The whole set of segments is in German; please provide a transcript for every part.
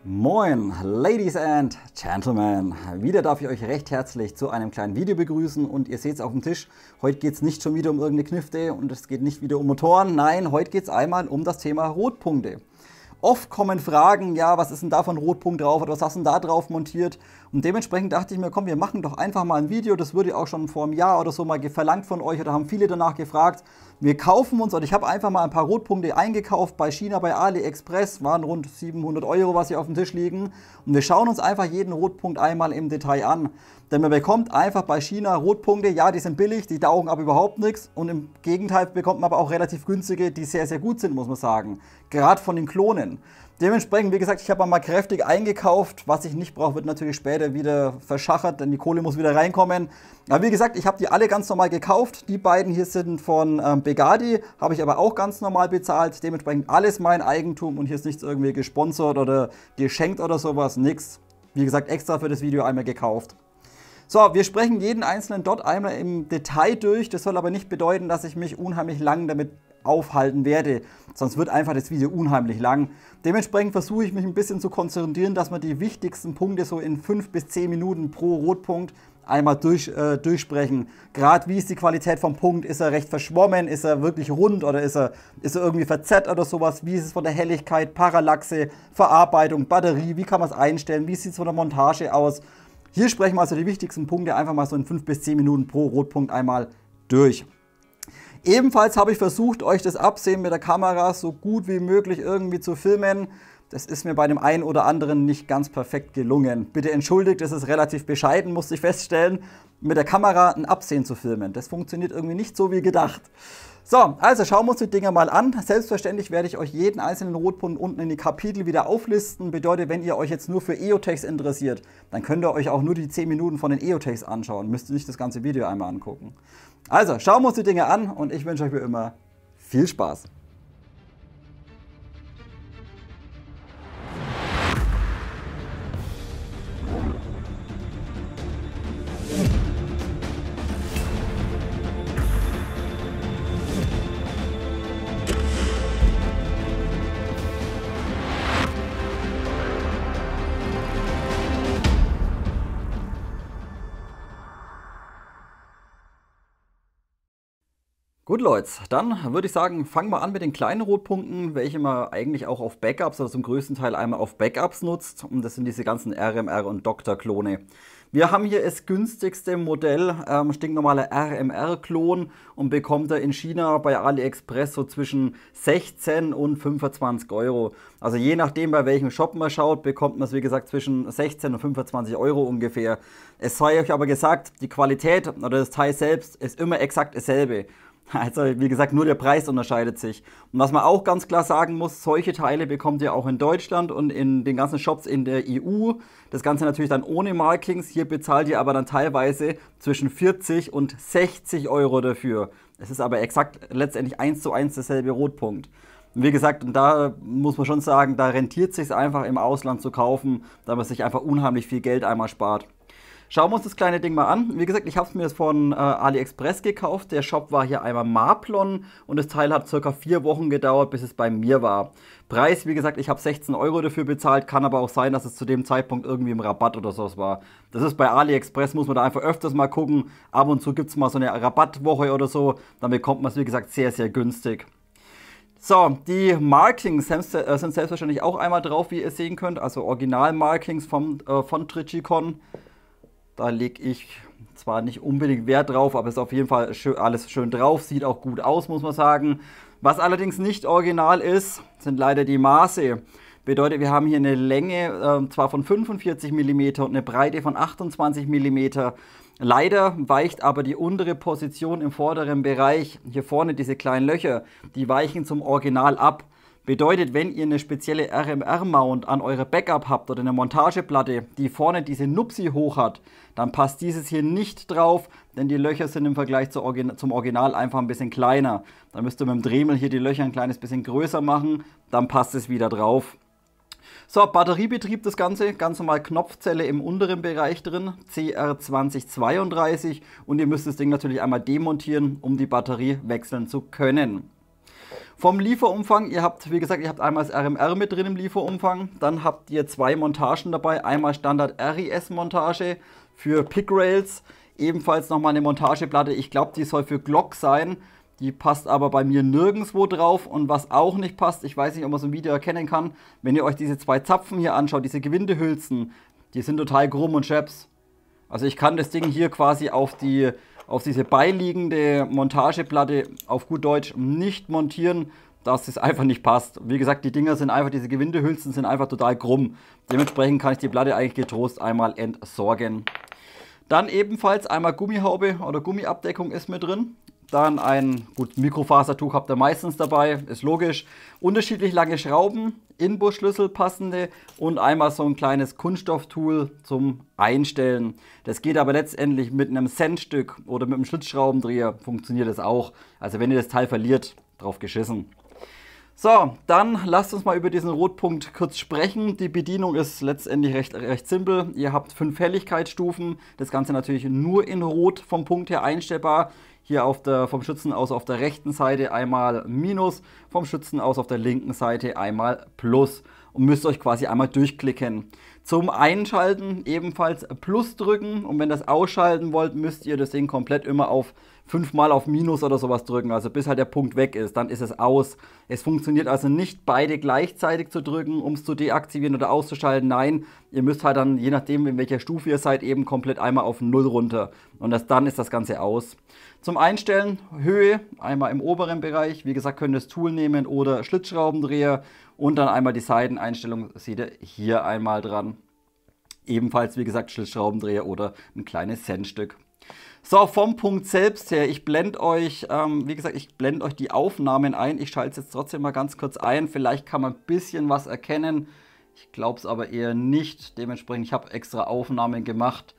Moin, Ladies and Gentlemen. Wieder darf ich euch recht herzlich zu einem kleinen Video begrüßen und ihr seht es auf dem Tisch. Heute geht es nicht schon wieder um irgendeine Knifte und es geht nicht wieder um Motoren. Nein, heute geht es einmal um das Thema Rotpunkte. Oft kommen Fragen, ja, was ist denn da von Rotpunkt drauf oder was hast du denn da drauf montiert? Und dementsprechend dachte ich mir, komm, wir machen doch einfach mal ein Video. Das wurde auch schon vor einem Jahr oder so mal verlangt von euch oder haben viele danach gefragt. Wir kaufen uns, oder ich habe einfach mal ein paar Rotpunkte eingekauft bei China, bei AliExpress, waren rund 700 €, was hier auf dem Tisch liegen. Und wir schauen uns einfach jeden Rotpunkt einmal im Detail an. Denn man bekommt einfach bei China Rotpunkte, ja, die sind billig, die taugen aber überhaupt nichts. Und im Gegenteil bekommt man aber auch relativ günstige, die sehr, sehr gut sind, muss man sagen. Gerade von den Klonen. Dementsprechend, wie gesagt, ich habe mal kräftig eingekauft. Was ich nicht brauche, wird natürlich später wieder verschachert, denn die Kohle muss wieder reinkommen. Aber wie gesagt, ich habe die alle ganz normal gekauft. Die beiden hier sind von Begadi, habe ich aber auch ganz normal bezahlt. Dementsprechend alles mein Eigentum und hier ist nichts irgendwie gesponsert oder geschenkt oder sowas, nix. Wie gesagt, extra für das Video einmal gekauft. So, wir sprechen jeden einzelnen dort einmal im Detail durch. Das soll aber nicht bedeuten, dass ich mich unheimlich lang damit aufhalten werde. Sonst wird einfach das Video unheimlich lang. Dementsprechend versuche ich mich ein bisschen zu konzentrieren, dass wir die wichtigsten Punkte so in 5 bis 10 Minuten pro Rotpunkt einmal durchsprechen. Gerade wie ist die Qualität vom Punkt? Ist er recht verschwommen? Ist er wirklich rund oder ist er irgendwie verzerrt oder sowas? Wie ist es von der Helligkeit, Parallaxe, Verarbeitung, Batterie? Wie kann man es einstellen? Wie sieht es von der Montage aus? Hier sprechen wir also die wichtigsten Punkte einfach mal so in 5 bis 10 Minuten pro Rotpunkt einmal durch. Ebenfalls habe ich versucht, euch das Absehen mit der Kamera so gut wie möglich irgendwie zu filmen. Das ist mir bei dem einen oder anderen nicht ganz perfekt gelungen. Bitte entschuldigt, das ist relativ bescheiden, musste ich feststellen, mit der Kamera ein Absehen zu filmen. Das funktioniert irgendwie nicht so wie gedacht. So, also schauen wir uns die Dinger mal an. Selbstverständlich werde ich euch jeden einzelnen Rotpunkt unten in die Kapitel wieder auflisten. Bedeutet, wenn ihr euch jetzt nur für EOTechs interessiert, dann könnt ihr euch auch nur die 10 Minuten von den EOTechs anschauen. Müsst ihr nicht das ganze Video einmal angucken. Also, schauen wir uns die Dinge an und ich wünsche euch wie immer viel Spaß. Gut Leute, dann würde ich sagen, fangen wir an mit den kleinen Rotpunkten, welche man eigentlich auch auf Backups oder zum größten Teil einmal auf Backups nutzt. Und das sind diese ganzen RMR und Dr. Klone. Wir haben hier das günstigste Modell, stinknormaler RMR-Klon und bekommt er in China bei AliExpress so zwischen 16 und 25 €. Also je nachdem, bei welchem Shop man schaut, bekommt man es wie gesagt zwischen 16 und 25 € ungefähr. Es sei euch aber gesagt, die Qualität oder das Teil selbst ist immer exakt dasselbe. Also wie gesagt, nur der Preis unterscheidet sich. Und was man auch ganz klar sagen muss, solche Teile bekommt ihr auch in Deutschland und in den ganzen Shops in der EU. Das Ganze natürlich dann ohne Markings. Hier bezahlt ihr aber dann teilweise zwischen 40 und 60 € dafür. Es ist aber exakt letztendlich 1:1 derselbe Rotpunkt. Und wie gesagt, und da muss man schon sagen, da rentiert es sich einfach im Ausland zu kaufen, da man sich einfach unheimlich viel Geld einmal spart. Schauen wir uns das kleine Ding mal an. Wie gesagt, ich habe es mir von AliExpress gekauft. Der Shop war hier einmal Marplon und das Teil hat ca. 4 Wochen gedauert, bis es bei mir war. Preis, wie gesagt, ich habe 16 € dafür bezahlt. Kann aber auch sein, dass es zu dem Zeitpunkt irgendwie im Rabatt oder sowas war. Das ist bei AliExpress, muss man da einfach öfters mal gucken. Ab und zu gibt es mal so eine Rabattwoche oder so. Dann bekommt man es, wie gesagt, sehr, sehr günstig. So, die Markings sind selbstverständlich auch einmal drauf, wie ihr sehen könnt. Also Original-Markings von Trigicon. Da lege ich zwar nicht unbedingt Wert drauf, aber es ist auf jeden Fall alles schön drauf. Sieht auch gut aus, muss man sagen. Was allerdings nicht original ist, sind leider die Maße. Bedeutet, wir haben hier eine Länge zwar von 45 mm und eine Breite von 28 mm. Leider weicht aber die untere Position im vorderen Bereich, hier vorne diese kleinen Löcher, die weichen zum Original ab. Bedeutet, wenn ihr eine spezielle RMR-Mount an eurer Backup habt oder eine Montageplatte, die vorne diese Nupsi hoch hat, dann passt dieses hier nicht drauf, denn die Löcher sind im Vergleich zum Original einfach ein bisschen kleiner. Dann müsst ihr mit dem Dremel hier die Löcher ein kleines bisschen größer machen, dann passt es wieder drauf. So, Batteriebetrieb das Ganze, ganz normal Knopfzelle im unteren Bereich drin, CR2032 und ihr müsst das Ding natürlich einmal demontieren, um die Batterie wechseln zu können. Vom Lieferumfang, ihr habt, wie gesagt, ihr habt einmal das RMR mit drin im Lieferumfang, dann habt ihr 2 Montagen dabei, einmal Standard RIS-Montage für Pick-Rails, ebenfalls nochmal eine Montageplatte, ich glaube, die soll für Glock sein, die passt aber bei mir nirgendwo drauf und was auch nicht passt, ich weiß nicht, ob man so ein Video erkennen kann, wenn ihr euch diese 2 Zapfen hier anschaut, diese Gewindehülsen, die sind total krumm und scheps. Also ich kann das Ding hier quasi auf diese beiliegende Montageplatte auf gut Deutsch nicht montieren, dass es einfach nicht passt. Wie gesagt, die Dinger sind einfach, diese Gewindehülsen sind einfach total krumm. Dementsprechend kann ich die Platte eigentlich getrost einmal entsorgen. Dann ebenfalls einmal Gummihaube oder Gummiabdeckung ist mit drin. Dann ein, gut, Mikrofasertuch habt ihr meistens dabei, ist logisch. Unterschiedlich lange Schrauben, Inbusschlüssel passende und einmal so ein kleines Kunststofftool zum Einstellen. Das geht aber letztendlich mit einem Centstück oder mit einem Schlitzschraubendreher, funktioniert das auch. Also wenn ihr das Teil verliert, drauf geschissen. So, dann lasst uns mal über diesen Rotpunkt kurz sprechen. Die Bedienung ist letztendlich recht simpel. Ihr habt 5 Helligkeitsstufen. Das Ganze natürlich nur in Rot vom Punkt her einstellbar. Hier vom Schützen aus auf der rechten Seite einmal Minus, vom Schützen aus auf der linken Seite einmal Plus. Und müsst euch quasi einmal durchklicken. Zum Einschalten ebenfalls Plus drücken und wenn das ausschalten wollt, müsst ihr das Ding komplett immer auf 5-mal auf Minus oder sowas drücken, also bis halt der Punkt weg ist, dann ist es aus. Es funktioniert also nicht beide gleichzeitig zu drücken, um es zu deaktivieren oder auszuschalten, nein, ihr müsst halt dann, je nachdem in welcher Stufe ihr seid, eben komplett einmal auf 0 runter und dann ist das Ganze aus. Zum Einstellen Höhe, einmal im oberen Bereich, wie gesagt könnt ihr das Tool nehmen oder Schlitzschraubendreher und dann einmal die Seiteneinstellung seht ihr hier einmal dran. Ebenfalls wie gesagt Schlitzschraubendreher oder ein kleines Centstück. So, vom Punkt selbst her, ich blende euch, wie gesagt, ich blende euch die Aufnahmen ein. Ich schalte es jetzt trotzdem mal ganz kurz ein. Vielleicht kann man ein bisschen was erkennen. Ich glaube es aber eher nicht. Dementsprechend, ich habe extra Aufnahmen gemacht,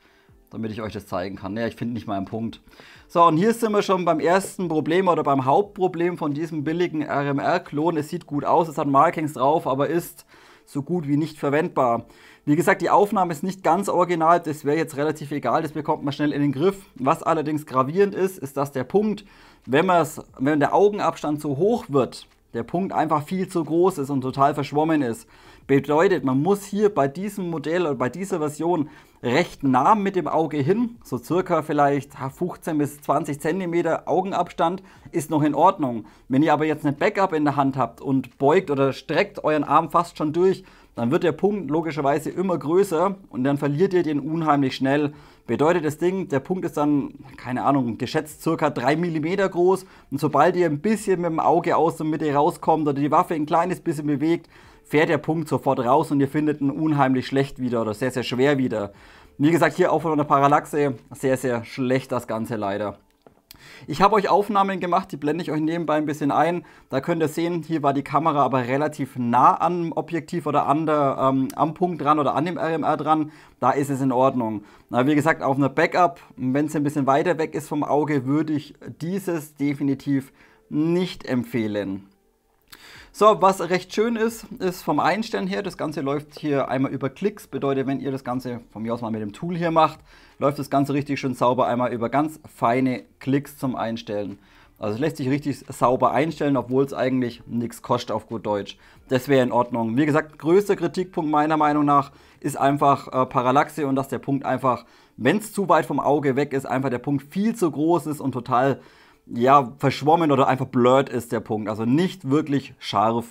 damit ich euch das zeigen kann. Ja, ich finde nicht mal einen Punkt. So, und hier sind wir schon beim ersten Problem oder beim Hauptproblem von diesem billigen RMR-Klon. Es sieht gut aus, es hat Markings drauf, aber ist so gut wie nicht verwendbar. Wie gesagt, die Aufnahme ist nicht ganz original, das wäre jetzt relativ egal, das bekommt man schnell in den Griff. Was allerdings gravierend ist, ist, dass der Punkt, wenn der Augenabstand zu hoch wird, der Punkt einfach viel zu groß ist und total verschwommen ist. Bedeutet, man muss hier bei diesem Modell oder bei dieser Version recht nah mit dem Auge hin, so circa vielleicht 15 bis 20 cm Augenabstand ist noch in Ordnung. Wenn ihr aber jetzt eine Backup in der Hand habt und beugt oder streckt euren Arm fast schon durch, dann wird der Punkt logischerweise immer größer und dann verliert ihr den unheimlich schnell. Bedeutet das Ding, der Punkt ist dann, keine Ahnung, geschätzt ca. 3 mm groß und sobald ihr ein bisschen mit dem Auge aus der Mitte rauskommt oder die Waffe ein kleines bisschen bewegt, fährt der Punkt sofort raus und ihr findet ihn unheimlich schlecht wieder oder sehr, sehr schwer wieder. Wie gesagt, hier auch von der Parallaxe sehr, sehr schlecht das Ganze leider. Ich habe euch Aufnahmen gemacht, die blende ich euch nebenbei ein bisschen ein. Da könnt ihr sehen, hier war die Kamera aber relativ nah am Objektiv oder am Punkt dran oder an dem RMR dran. Da ist es in Ordnung. Na, wie gesagt, auf einer Backup, wenn es ein bisschen weiter weg ist vom Auge, würde ich dieses definitiv nicht empfehlen. So, was recht schön ist, ist vom Einstellen her, das Ganze läuft hier einmal über Klicks, bedeutet, wenn ihr das Ganze von mir aus mal mit dem Tool hier macht, läuft das Ganze richtig schön sauber einmal über ganz feine Klicks zum Einstellen. Also es lässt sich richtig sauber einstellen, obwohl es eigentlich nichts kostet auf gut Deutsch. Das wäre in Ordnung. Wie gesagt, größter Kritikpunkt meiner Meinung nach ist einfach Parallaxe und dass der Punkt einfach, wenn es zu weit vom Auge weg ist, einfach der Punkt viel zu groß ist und total verschwommen oder einfach blurred ist der Punkt, also nicht wirklich scharf.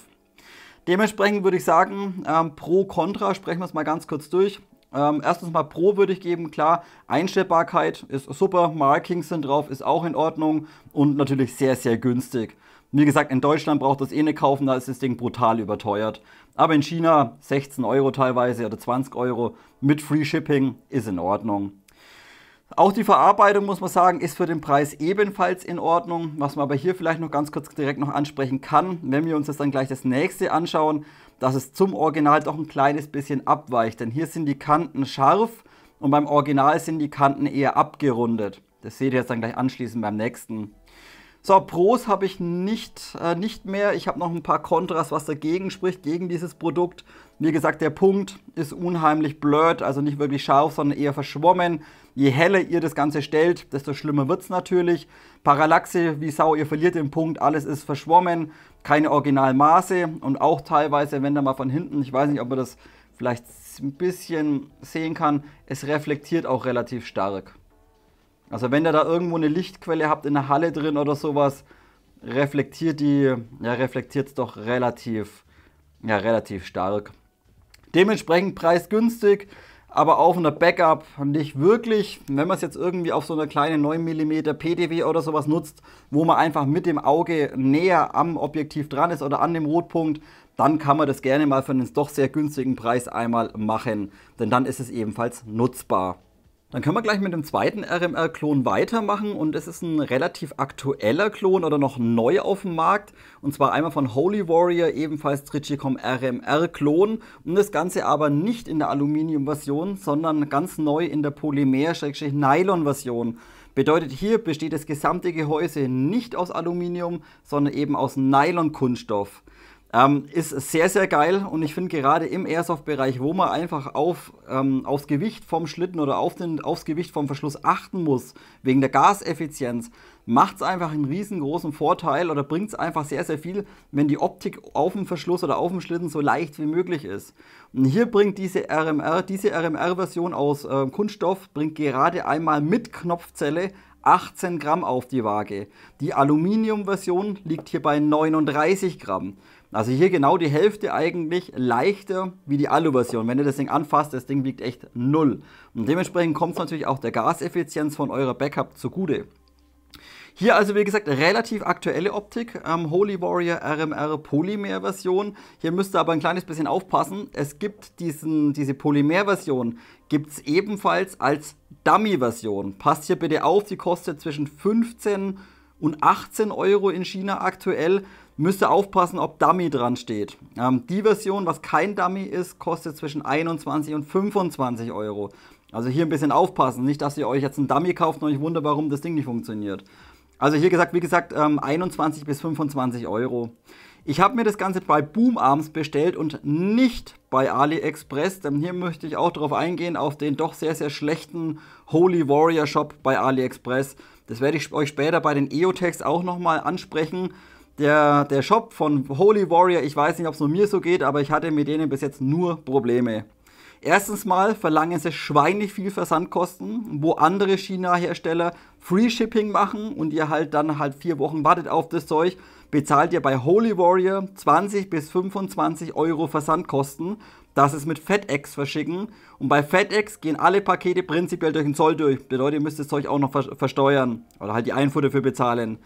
Dementsprechend würde ich sagen, Pro, Contra, sprechen wir es mal ganz kurz durch. Erstens mal Pro würde ich geben, klar, Einstellbarkeit ist super, Markings sind drauf, ist auch in Ordnung und natürlich sehr, sehr günstig. Wie gesagt, in Deutschland braucht das eh nicht kaufen, da ist das Ding brutal überteuert. Aber in China 16 Euro teilweise oder 20 Euro mit Free Shipping ist in Ordnung. Auch die Verarbeitung, muss man sagen, ist für den Preis ebenfalls in Ordnung. Was man aber hier vielleicht noch ganz kurz direkt noch ansprechen kann, wenn wir uns jetzt dann gleich das nächste anschauen, dass es zum Original doch ein kleines bisschen abweicht. Denn hier sind die Kanten scharf und beim Original sind die Kanten eher abgerundet. Das seht ihr jetzt dann gleich anschließend beim nächsten. So, Pros habe ich nicht mehr. Ich habe noch ein paar Kontras, was dagegen spricht, gegen dieses Produkt. Wie gesagt, der Punkt ist unheimlich blurred, also nicht wirklich scharf, sondern eher verschwommen. Je heller ihr das Ganze stellt, desto schlimmer wird es natürlich. Parallaxe wie Sau, ihr verliert den Punkt, alles ist verschwommen, keine Originalmaße und auch teilweise, wenn da mal von hinten, ich weiß nicht, ob man das vielleicht ein bisschen sehen kann, es reflektiert auch relativ stark. Also wenn ihr da irgendwo eine Lichtquelle habt in der Halle drin oder sowas, reflektiert es doch relativ stark. Dementsprechend preisgünstig, aber auf einer Backup nicht wirklich. Wenn man es jetzt irgendwie auf so einer kleinen 9 mm PDW oder sowas nutzt, wo man einfach mit dem Auge näher am Objektiv dran ist oder an dem Rotpunkt, dann kann man das gerne mal für einen doch sehr günstigen Preis einmal machen, denn dann ist es ebenfalls nutzbar. Dann können wir gleich mit dem zweiten RMR-Klon weitermachen und es ist ein relativ aktueller Klon oder noch neu auf dem Markt und zwar einmal von Holy Warrior, ebenfalls Trijicom RMR-Klon und das Ganze aber nicht in der Aluminium-Version, sondern ganz neu in der Polymer-Nylon-Version. Bedeutet, hier besteht das gesamte Gehäuse nicht aus Aluminium, sondern eben aus Nylon-Kunststoff. Ist sehr, sehr geil und ich finde gerade im Airsoft-Bereich, wo man einfach aufs Gewicht vom Schlitten oder aufs Gewicht vom Verschluss achten muss, wegen der Gaseffizienz, macht es einfach einen riesengroßen Vorteil oder bringt es einfach sehr, sehr viel, wenn die Optik auf dem Verschluss oder auf dem Schlitten so leicht wie möglich ist. Und hier bringt diese RMR-Version aus Kunststoff, bringt gerade einmal mit Knopfzelle 18 Gramm auf die Waage. Die Aluminium-Version liegt hier bei 39 Gramm. Also hier genau die Hälfte eigentlich leichter wie die Alu-Version. Wenn ihr das Ding anfasst, das Ding wiegt echt 0. Und dementsprechend kommt es natürlich auch der Gaseffizienz von eurer Backup zugute. Hier also wie gesagt relativ aktuelle Optik, Holy Warrior RMR Polymer Version. Hier müsst ihr aber ein kleines bisschen aufpassen. Es gibt diese Polymer Version, gibt es ebenfalls als Dummy Version. Passt hier bitte auf, die kostet zwischen 15 und 18 Euro in China aktuell. Müsst ihr aufpassen, ob Dummy dran steht. Die Version, was kein Dummy ist, kostet zwischen 21 und 25 Euro. Also hier ein bisschen aufpassen, nicht, dass ihr euch jetzt einen Dummy kauft und euch wundert, warum das Ding nicht funktioniert. Also hier gesagt, wie gesagt, 21 bis 25 Euro. Ich habe mir das Ganze bei Boom Arms bestellt und nicht bei AliExpress, denn hier möchte ich auch darauf eingehen, auf den doch sehr, sehr schlechten Holy Warrior Shop bei AliExpress. Das werde ich euch später bei den EOTechs auch nochmal ansprechen. Der Shop von Holy Warrior, ich weiß nicht, ob es nur mir so geht, aber ich hatte mit denen bis jetzt nur Probleme. Erstens mal verlangen sie schweinlich viel Versandkosten, wo andere China-Hersteller Free Shipping machen und ihr halt dann 4 Wochen wartet auf das Zeug, bezahlt ihr bei Holy Warrior 20 bis 25 Euro Versandkosten. Das ist mit FedEx verschicken und bei FedEx gehen alle Pakete prinzipiell durch den Zoll durch. Bedeutet, ihr müsst das Zeug auch noch versteuern oder halt die Einfuhr dafür bezahlen.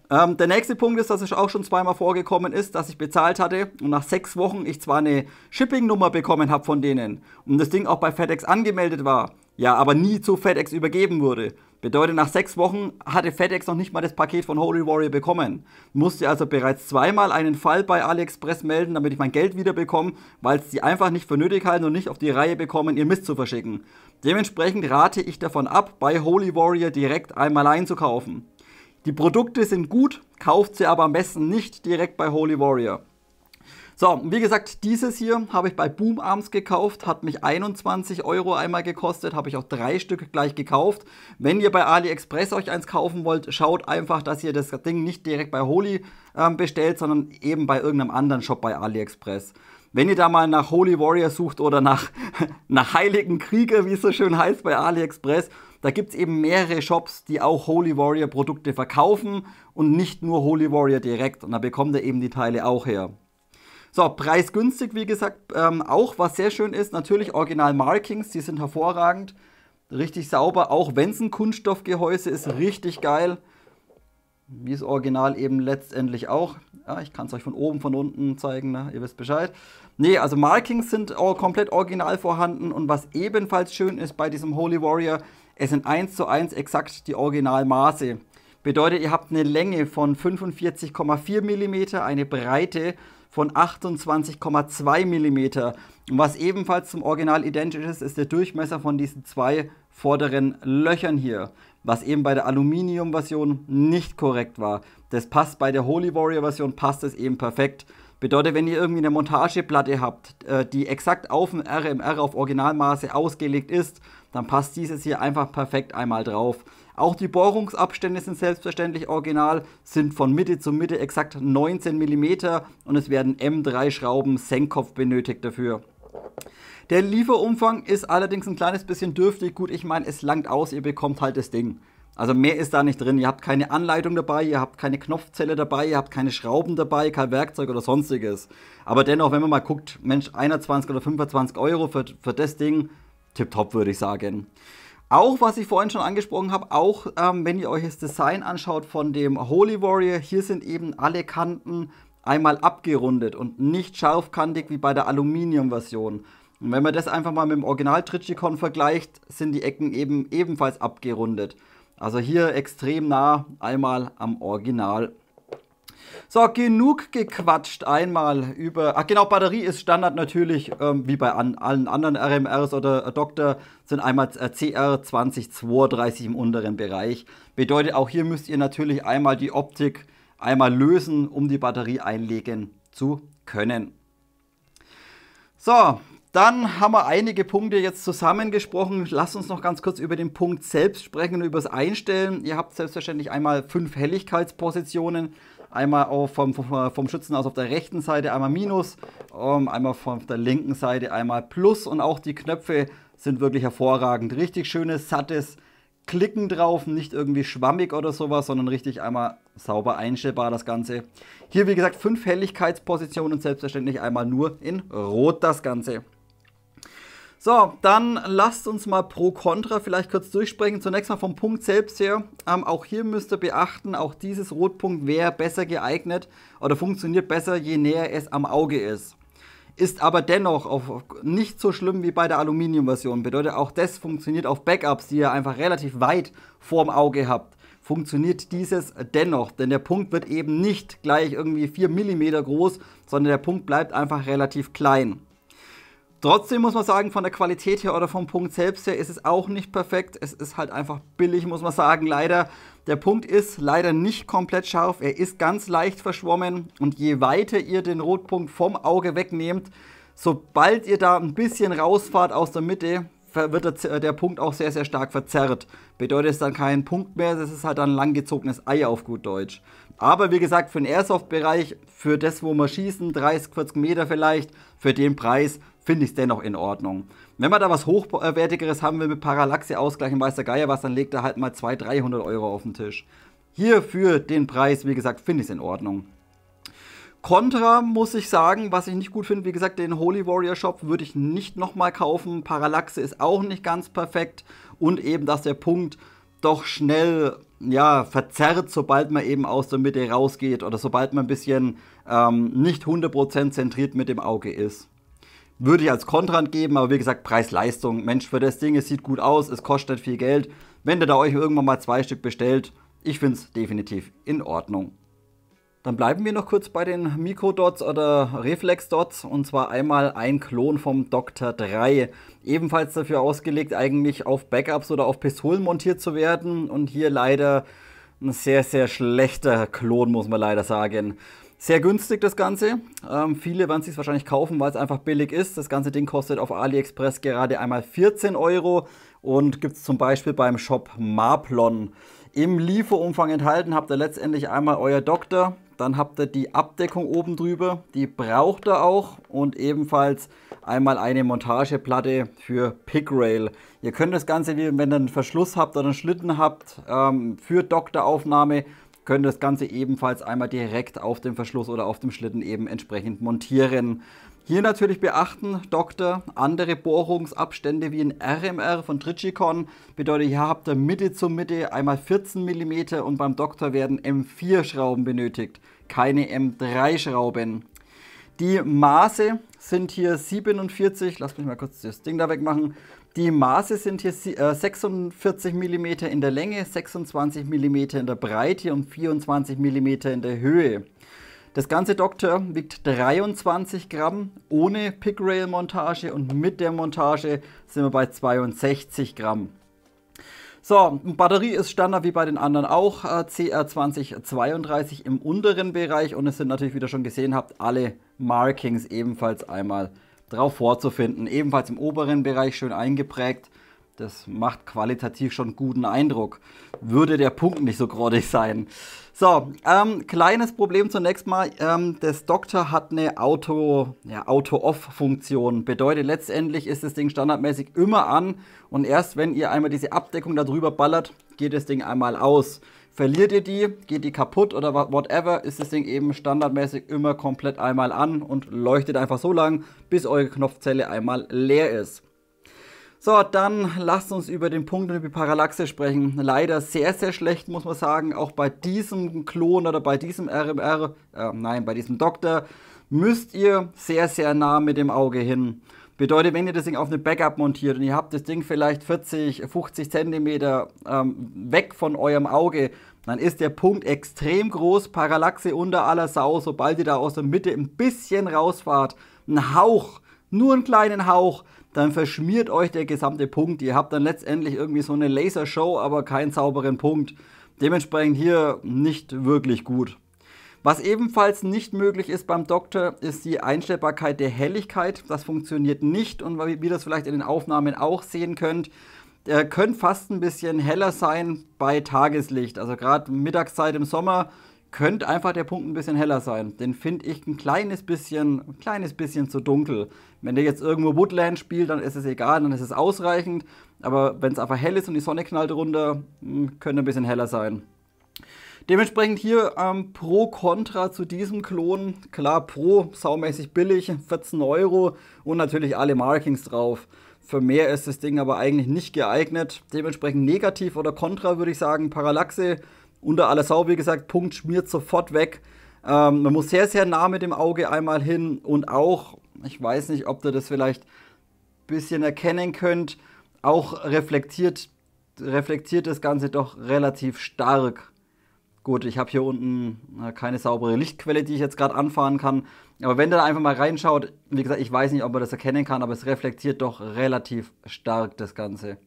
Der nächste Punkt ist, dass es auch schon zweimal vorgekommen ist, dass ich bezahlt hatte und nach 6 Wochen ich zwar eine Shipping-Nummer bekommen habe von denen und das Ding auch bei FedEx angemeldet war, ja, aber nie zu FedEx übergeben wurde. Bedeutet, nach 6 Wochen hatte FedEx noch nicht mal das Paket von Holy Warrior bekommen. Musste also bereits zweimal einen Fall bei AliExpress melden, damit ich mein Geld wieder bekomme, weil es die einfach nicht für nötig halten und nicht auf die Reihe bekommen, ihr Mist zu verschicken. Dementsprechend rate ich davon ab, bei Holy Warrior direkt einmal einzukaufen. Die Produkte sind gut, kauft sie aber am besten nicht direkt bei Holy Warrior. So, wie gesagt, dieses hier habe ich bei Boom Arms gekauft, hat mich 21 Euro einmal gekostet, habe ich auch 3 Stück gleich gekauft. Wenn ihr bei AliExpress euch eins kaufen wollt, schaut einfach, dass ihr das Ding nicht direkt bei Holy bestellt, sondern eben bei irgendeinem anderen Shop bei AliExpress. Wenn ihr da mal nach Holy Warrior sucht oder nach Heiligen Krieger, wie es so schön heißt bei AliExpress, da gibt es eben mehrere Shops, die auch Holy Warrior Produkte verkaufen und nicht nur Holy Warrior direkt. Und da bekommt ihr eben die Teile auch her. So, preisgünstig, wie gesagt, auch was sehr schön ist, natürlich Original Markings, die sind hervorragend, richtig sauber, auch wenn es ein Kunststoffgehäuse ist, richtig geil. Wie das Original eben letztendlich auch. Ja, ich kann es euch von oben, von unten zeigen, ne? Ihr wisst Bescheid. Nee, also Markings sind auch komplett original vorhanden und was ebenfalls schön ist bei diesem Holy Warrior, es sind 1:1 exakt die Originalmaße. Bedeutet, ihr habt eine Länge von 45,4 mm, eine Breite von 28,2 mm. Und was ebenfalls zum Original identisch ist, ist der Durchmesser von diesen 2 vorderen Löchern hier. Was eben bei der Aluminium-Version nicht korrekt war. Das passt bei der Holy Warrior-Version, passt es eben perfekt. Bedeutet, wenn ihr irgendwie eine Montageplatte habt, die exakt auf dem RMR auf Originalmaße ausgelegt ist, dann passt dieses hier einfach perfekt einmal drauf. Auch die Bohrungsabstände sind selbstverständlich original, sind von Mitte zu Mitte exakt 19 mm und es werden M3 Schrauben Senkkopf benötigt dafür. Der Lieferumfang ist allerdings ein kleines bisschen dürftig. Gut, ich meine, es langt aus, ihr bekommt halt das Ding. Also mehr ist da nicht drin. Ihr habt keine Anleitung dabei, ihr habt keine Knopfzelle dabei, ihr habt keine Schrauben dabei, kein Werkzeug oder sonstiges. Aber dennoch, wenn man mal guckt, Mensch, 21 oder 25 Euro für das Ding, tipptopp würde ich sagen. Auch, was ich vorhin schon angesprochen habe, auch wenn ihr euch das Design anschaut von dem Holy Warrior, hier sind eben alle Kanten einmal abgerundet und nicht scharfkantig wie bei der Aluminium-Version. Und wenn man das einfach mal mit dem Original Trijicon vergleicht, sind die Ecken eben ebenfalls abgerundet. Also hier extrem nah einmal am Original. So, genug gequatscht einmal über... Ach genau, Batterie ist Standard natürlich, wie bei allen anderen RMRs oder Doktor, sind einmal CR2032 im unteren Bereich. Bedeutet, auch hier müsst ihr natürlich einmal die Optik einmal lösen, um die Batterie einlegen zu können. So, dann haben wir einige Punkte jetzt zusammengesprochen. Lasst uns noch ganz kurz über den Punkt selbst sprechen und über das Einstellen. Ihr habt selbstverständlich einmal 5 Helligkeitspositionen. Einmal vom Schützen aus auf der rechten Seite einmal Minus, einmal von der linken Seite einmal Plus und auch die Knöpfe sind wirklich hervorragend. Richtig schönes, sattes Klicken drauf, nicht irgendwie schwammig oder sowas, sondern richtig einmal sauber einstellbar das Ganze. Hier wie gesagt 5 Helligkeitspositionen, selbstverständlich einmal nur in Rot das Ganze. So, dann lasst uns mal pro Contra vielleicht kurz durchsprechen. Zunächst mal vom Punkt selbst her. Auch hier müsst ihr beachten, auch dieses Rotpunkt wäre besser geeignet oder funktioniert besser, je näher es am Auge ist. Ist aber dennoch nicht so schlimm wie bei der Aluminium-Version. Bedeutet, auch das funktioniert auf Backups, die ihr einfach relativ weit vorm Auge habt. Funktioniert dieses dennoch, denn der Punkt wird eben nicht gleich irgendwie 4 mm groß, sondern der Punkt bleibt einfach relativ klein. Trotzdem muss man sagen, von der Qualität her oder vom Punkt selbst her ist es auch nicht perfekt. Es ist halt einfach billig, muss man sagen, leider. Der Punkt ist leider nicht komplett scharf, er ist ganz leicht verschwommen und je weiter ihr den Rotpunkt vom Auge wegnehmt, sobald ihr da ein bisschen rausfahrt aus der Mitte, wird der Punkt auch sehr, sehr stark verzerrt. Bedeutet es dann kein Punkt mehr, das ist halt dann ein langgezogenes Ei auf gut Deutsch. Aber wie gesagt, für den Airsoft-Bereich, für das, wo wir schießen, 30, 40 Meter vielleicht, für den Preis finde ich es dennoch in Ordnung. Wenn man da was Hochwertigeres haben will mit Parallaxe-Ausgleich und weiß der Geier was, dann legt er halt mal 200, 300 Euro auf den Tisch. Hier für den Preis, wie gesagt, finde ich es in Ordnung. Contra muss ich sagen, was ich nicht gut finde, wie gesagt, den Holy Warrior Shop würde ich nicht nochmal kaufen. Parallaxe ist auch nicht ganz perfekt und eben, dass der Punkt doch schnell verzerrt, sobald man eben aus der Mitte rausgeht oder sobald man ein bisschen nicht 100% zentriert mit dem Auge ist. Würde ich als Kontrant geben, aber wie gesagt, Preis-Leistung. Mensch, für das Ding, es sieht gut aus, es kostet viel Geld. Wenn ihr da euch irgendwann mal 2 Stück bestellt, ich finde es definitiv in Ordnung. Dann bleiben wir noch kurz bei den Microdots oder Reflex-Dots und zwar einmal ein Klon vom Doktor 3. Ebenfalls dafür ausgelegt, eigentlich auf Backups oder auf Pistolen montiert zu werden und hier leider ein sehr, sehr schlechter Klon, muss man leider sagen. Sehr günstig das Ganze. Viele werden es sich wahrscheinlich kaufen, weil es einfach billig ist. Das ganze Ding kostet auf AliExpress gerade einmal 14 Euro und gibt es zum Beispiel beim Shop Marplon. Im Lieferumfang enthalten habt ihr letztendlich einmal euer Doktor, dann habt ihr die Abdeckung oben drüber, die braucht ihr auch und ebenfalls einmal eine Montageplatte für Pick-Rail. Ihr könnt das Ganze, wenn ihr einen Verschluss habt oder einen Schlitten habt, für Doktoraufnahme, könnt ihr das Ganze ebenfalls einmal direkt auf dem Verschluss oder auf dem Schlitten eben entsprechend montieren. Hier natürlich beachten, Doktor, andere Bohrungsabstände wie ein RMR von Trijicon. Bedeutet, hier habt ihr Mitte zu Mitte einmal 14 mm und beim Doktor werden M4 Schrauben benötigt, keine M3 Schrauben. Die Maße sind hier 47, lasst mich mal kurz das Ding da wegmachen. Die Maße sind hier 46 mm in der Länge, 26 mm in der Breite und 24 mm in der Höhe. Das ganze Doktor wiegt 23 Gramm ohne Pick-Rail-Montage und mit der Montage sind wir bei 62 Gramm. So, Batterie ist Standard wie bei den anderen auch, CR2032 im unteren Bereich und es sind natürlich, wie ihr schon gesehen habt, alle Markings ebenfalls einmal drauf vorzufinden. Ebenfalls im oberen Bereich schön eingeprägt. Das macht qualitativ schon guten Eindruck. Würde der Punkt nicht so grottig sein. So, kleines Problem zunächst mal. Das Doctor hat eine Auto-Off-Funktion. Bedeutet, letztendlich ist das Ding standardmäßig immer an. Und erst wenn ihr einmal diese Abdeckung da drüber ballert, geht das Ding einmal aus. Verliert ihr die, geht die kaputt oder whatever, ist das Ding eben standardmäßig immer komplett einmal an und leuchtet einfach so lang, bis eure Knopfzelle einmal leer ist. So, dann lasst uns über den Punkt und über die Parallaxe sprechen. Leider sehr, sehr schlecht, muss man sagen. Auch bei diesem Klon oder bei diesem bei diesem Doktor müsst ihr sehr, sehr nah mit dem Auge hin. Bedeutet, wenn ihr das Ding auf eine Backup montiert und ihr habt das Ding vielleicht 40, 50 cm weg von eurem Auge, dann ist der Punkt extrem groß, Parallaxe unter aller Sau. Sobald ihr da aus der Mitte ein bisschen rausfahrt, ein Hauch, nur einen kleinen Hauch, dann verschmiert euch der gesamte Punkt. Ihr habt dann letztendlich irgendwie so eine Lasershow, aber keinen sauberen Punkt. Dementsprechend hier nicht wirklich gut. Was ebenfalls nicht möglich ist beim Doktor, ist die Einstellbarkeit der Helligkeit. Das funktioniert nicht und wie ihr das vielleicht in den Aufnahmen auch sehen könnt, könnt fast ein bisschen heller sein bei Tageslicht. Also gerade Mittagszeit im Sommer könnte einfach der Punkt ein bisschen heller sein. Den finde ich ein kleines bisschen zu dunkel. Wenn der jetzt irgendwo Woodland spielt, dann ist es egal, dann ist es ausreichend. Aber wenn es einfach hell ist und die Sonne knallt runter, könnte ein bisschen heller sein. Dementsprechend hier Pro Contra zu diesem Klon. Klar, Pro, saumäßig billig, 14 € und natürlich alle Markings drauf. Für mehr ist das Ding aber eigentlich nicht geeignet. Dementsprechend negativ oder Contra würde ich sagen, Parallaxe. Unter aller Sau, wie gesagt, Punkt schmiert sofort weg. Man muss sehr, sehr nah mit dem Auge einmal hin und auch, ich weiß nicht, ob ihr das vielleicht ein bisschen erkennen könnt, auch reflektiert das Ganze doch relativ stark. Gut, ich habe hier unten keine saubere Lichtquelle, die ich jetzt gerade anfahren kann. Aber wenn ihr da einfach mal reinschaut, wie gesagt, ich weiß nicht, ob man das erkennen kann, aber es reflektiert doch relativ stark das Ganze.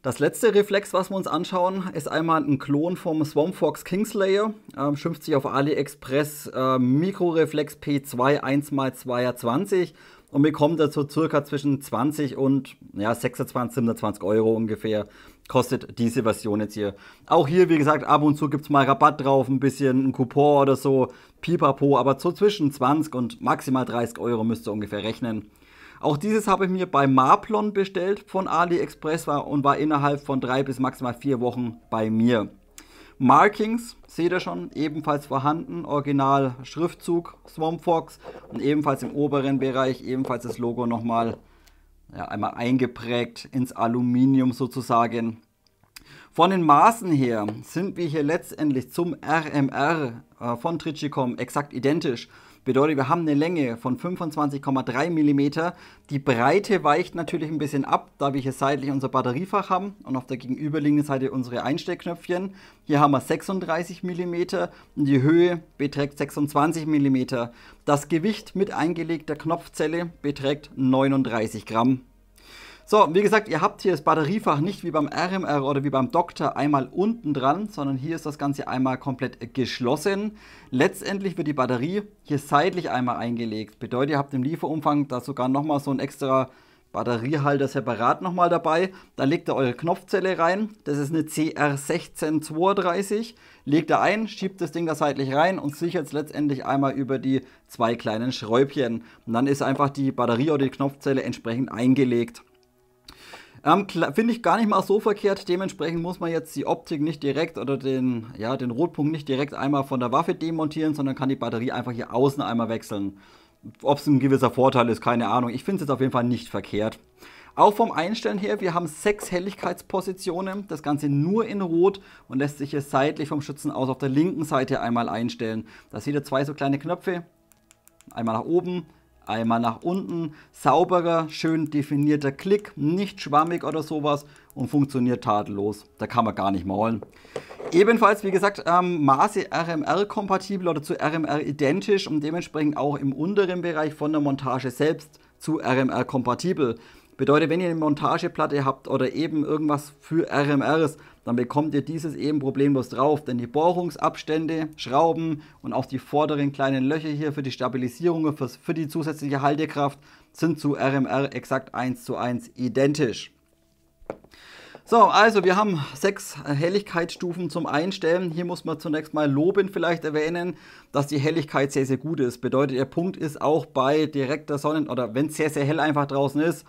Das letzte Reflex, was wir uns anschauen, ist einmal ein Klon vom Swamp Fox Kingslayer. Schimpft sich auf AliExpress Mikroreflex P2 1x220 und bekommt dazu circa zwischen 20 und 26, 27 € ungefähr. Kostet diese Version jetzt hier. Auch hier, wie gesagt, ab und zu gibt es mal Rabatt drauf, ein bisschen ein Coupon oder so, pipapo, aber so zwischen 20 und maximal 30 € müsst ihr ungefähr rechnen. Auch dieses habe ich mir bei Marplon bestellt von AliExpress und war innerhalb von 3 bis maximal 4 Wochen bei mir. Markings, seht ihr schon, ebenfalls vorhanden, Original Schriftzug Swamp Fox und ebenfalls im oberen Bereich ebenfalls das Logo nochmal einmal eingeprägt ins Aluminium sozusagen. Von den Maßen her sind wir hier letztendlich zum RMR von Trijicom exakt identisch. Bedeutet, wir haben eine Länge von 25,3 mm. Die Breite weicht natürlich ein bisschen ab, da wir hier seitlich unser Batteriefach haben und auf der gegenüberliegenden Seite unsere Einstellknöpfchen. Hier haben wir 36 mm und die Höhe beträgt 26 mm. Das Gewicht mit eingelegter Knopfzelle beträgt 39 Gramm. So, wie gesagt, ihr habt hier das Batteriefach nicht wie beim RMR oder wie beim Doktor einmal unten dran, sondern hier ist das Ganze einmal komplett geschlossen. Letztendlich wird die Batterie hier seitlich einmal eingelegt. Bedeutet, ihr habt im Lieferumfang da sogar nochmal so ein extra Batteriehalter separat nochmal dabei. Da legt ihr eure Knopfzelle rein. Das ist eine CR1632. Legt ihr ein, schiebt das Ding da seitlich rein und sichert es letztendlich einmal über die 2 kleinen Schräubchen. Und dann ist einfach die Batterie oder die Knopfzelle entsprechend eingelegt. Finde ich gar nicht mal so verkehrt. Dementsprechend muss man jetzt die Optik nicht direkt oder den Rotpunkt nicht direkt einmal von der Waffe demontieren, sondern kann die Batterie einfach hier außen einmal wechseln. Ob es ein gewisser Vorteil ist, keine Ahnung. Ich finde es jetzt auf jeden Fall nicht verkehrt. Auch vom Einstellen her, wir haben 6 Helligkeitspositionen. Das Ganze nur in Rot und lässt sich hier seitlich vom Schützen aus auf der linken Seite einmal einstellen. Da seht ihr 2 so kleine Knöpfe. Einmal nach oben. Einmal nach unten, sauberer, schön definierter Klick, nicht schwammig oder sowas und funktioniert tadellos. Da kann man gar nicht maulen. Ebenfalls, wie gesagt, Maße RMR-kompatibel oder zu RMR identisch und dementsprechend auch im unteren Bereich von der Montage selbst zu RMR kompatibel. Bedeutet, wenn ihr eine Montageplatte habt oder eben irgendwas für RMRs, dann bekommt ihr dieses eben problemlos drauf, denn die Bohrungsabstände, Schrauben und auch die vorderen kleinen Löcher hier für die Stabilisierung, für die zusätzliche Haltekraft sind zu RMR exakt 1:1 identisch. So, also wir haben 6 Helligkeitsstufen zum Einstellen. Hier muss man zunächst mal lobend vielleicht erwähnen, dass die Helligkeit sehr, sehr gut ist. Bedeutet, der Punkt ist auch bei direkter Sonne oder wenn es sehr, sehr hell einfach draußen ist,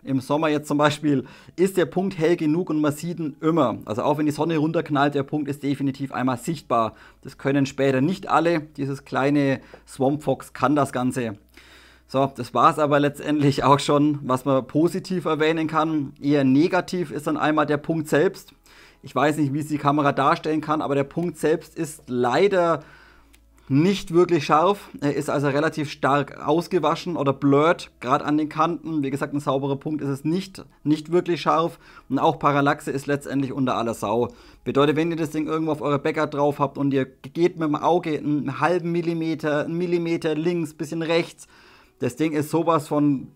im Sommer jetzt zum Beispiel, ist der Punkt hell genug und man sieht ihn immer. Also auch wenn die Sonne runterknallt, der Punkt ist definitiv einmal sichtbar. Das können später nicht alle. Dieses kleine Swamp Fox kann das Ganze. So, das war es aber letztendlich auch schon, was man positiv erwähnen kann. Eher negativ ist dann einmal der Punkt selbst. Ich weiß nicht, wie es die Kamera darstellen kann, aber der Punkt selbst ist leider nicht wirklich scharf. Er ist also relativ stark ausgewaschen oder blurred, gerade an den Kanten. Wie gesagt, ein sauberer Punkt ist es nicht wirklich scharf. Und auch Parallaxe ist letztendlich unter aller Sau. Bedeutet, wenn ihr das Ding irgendwo auf eurer Backup drauf habt und ihr geht mit dem Auge einen halben Millimeter, einen Millimeter links, bisschen rechts, das Ding ist sowas von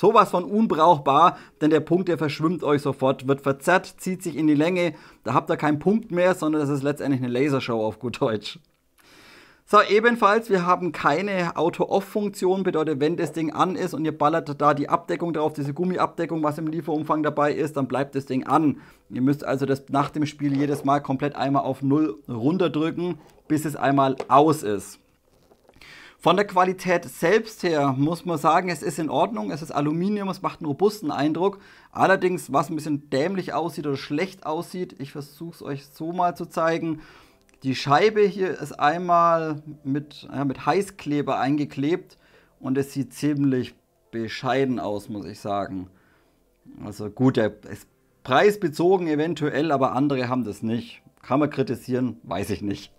unbrauchbar, denn der Punkt, der verschwimmt euch sofort, wird verzerrt, zieht sich in die Länge. Da habt ihr keinen Punkt mehr, sondern das ist letztendlich eine Lasershow auf gut Deutsch. So, ebenfalls, wir haben keine Auto-Off-Funktion, bedeutet, wenn das Ding an ist und ihr ballert da die Abdeckung drauf, diese Gummiabdeckung, was im Lieferumfang dabei ist, dann bleibt das Ding an. Ihr müsst also das nach dem Spiel jedes Mal komplett einmal auf 0 runterdrücken, bis es einmal aus ist. Von der Qualität selbst her muss man sagen, es ist in Ordnung, es ist Aluminium, es macht einen robusten Eindruck. Allerdings, was ein bisschen dämlich aussieht oder schlecht aussieht, ich versuche es euch so mal zu zeigen. Die Scheibe hier ist einmal mit Heißkleber eingeklebt und es sieht ziemlich bescheiden aus, muss ich sagen. Also gut, der ist preisbezogen eventuell, aber andere haben das nicht. Kann man kritisieren, weiß ich nicht.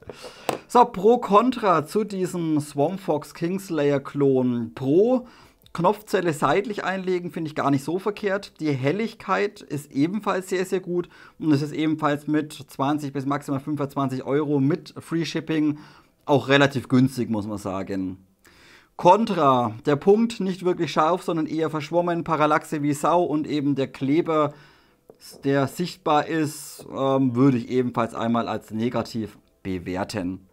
So, Pro Contra zu diesem Swamp Fox Kingslayer Klon. Pro, Knopfzelle seitlich einlegen, finde ich gar nicht so verkehrt. Die Helligkeit ist ebenfalls sehr, sehr gut. Und es ist ebenfalls mit 20 bis maximal 25 Euro mit Free Shipping auch relativ günstig, muss man sagen. Contra, der Punkt nicht wirklich scharf, sondern eher verschwommen, Parallaxe wie Sau und eben der Kleber, der sichtbar ist, würde ich ebenfalls einmal als negativ bewerten.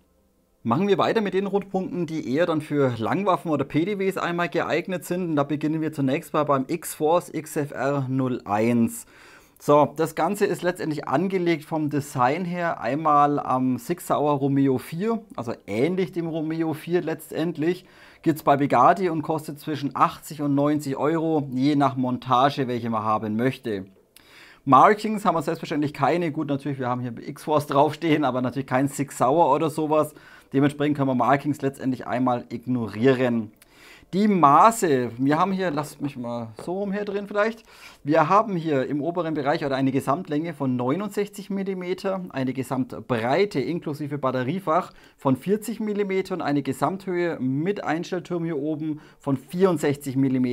Machen wir weiter mit den Rotpunkten, die eher dann für Langwaffen oder PDWs einmal geeignet sind. Und da beginnen wir zunächst mal beim X-Force XFR 01. So, das Ganze ist letztendlich angelegt vom Design her einmal am Sig Sauer Romeo 4, also ähnlich dem Romeo 4 letztendlich. Gibt es bei Bugatti und kostet zwischen 80 und 90 Euro, je nach Montage, welche man haben möchte. Markings haben wir selbstverständlich keine. Gut, natürlich, wir haben hier X-Force draufstehen, aber natürlich kein Sig Sauer oder sowas. Dementsprechend können wir Markings letztendlich einmal ignorieren. Die Maße, wir haben hier, lasst mich mal so rum hier drin vielleicht. Wir haben hier im oberen Bereich oder eine Gesamtlänge von 69 mm, eine Gesamtbreite inklusive Batteriefach von 40 mm und eine Gesamthöhe mit Einstellturm hier oben von 64 mm.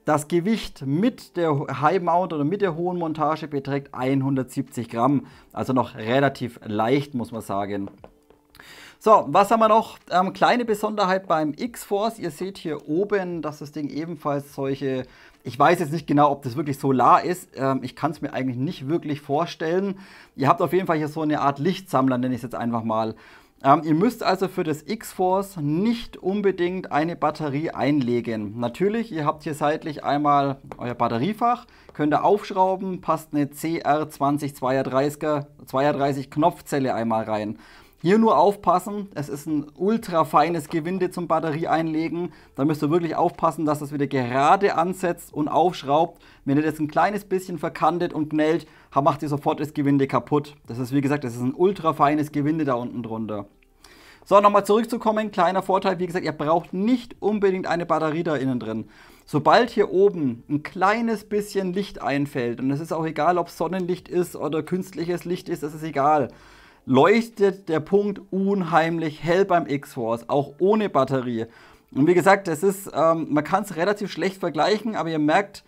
Das Gewicht mit der High Mount oder mit der hohen Montage beträgt 170 Gramm, also noch relativ leicht, muss man sagen. So, was haben wir noch? Kleine Besonderheit beim X-Force. Ihr seht hier oben, dass das Ding ebenfalls solche, ich weiß jetzt nicht genau, ob das wirklich Solar ist. Ich kann es mir eigentlich nicht wirklich vorstellen. Ihr habt auf jeden Fall hier so eine Art Lichtsammler, nenne ich es jetzt einfach mal. Ihr müsst also für das X-Force nicht unbedingt eine Batterie einlegen. Natürlich, ihr habt hier seitlich einmal euer Batteriefach, könnt ihr aufschrauben, passt eine CR2032 Knopfzelle einmal rein. Hier nur aufpassen, es ist ein ultra feines Gewinde zum Batterie einlegen. Da müsst ihr wirklich aufpassen, dass es wieder gerade ansetzt und aufschraubt. Wenn ihr das ein kleines bisschen verkantet und gnellt, macht ihr sofort das Gewinde kaputt. Das ist, wie gesagt, das ist ein ultra feines Gewinde da unten drunter. So, nochmal zurückzukommen, kleiner Vorteil, wie gesagt, ihr braucht nicht unbedingt eine Batterie da innen drin. Sobald hier oben ein kleines bisschen Licht einfällt, und es ist auch egal, ob Sonnenlicht ist oder künstliches Licht ist, das ist egal, leuchtet der Punkt unheimlich hell beim X-Force, auch ohne Batterie. Und wie gesagt, das ist, man kann es relativ schlecht vergleichen, aber ihr merkt,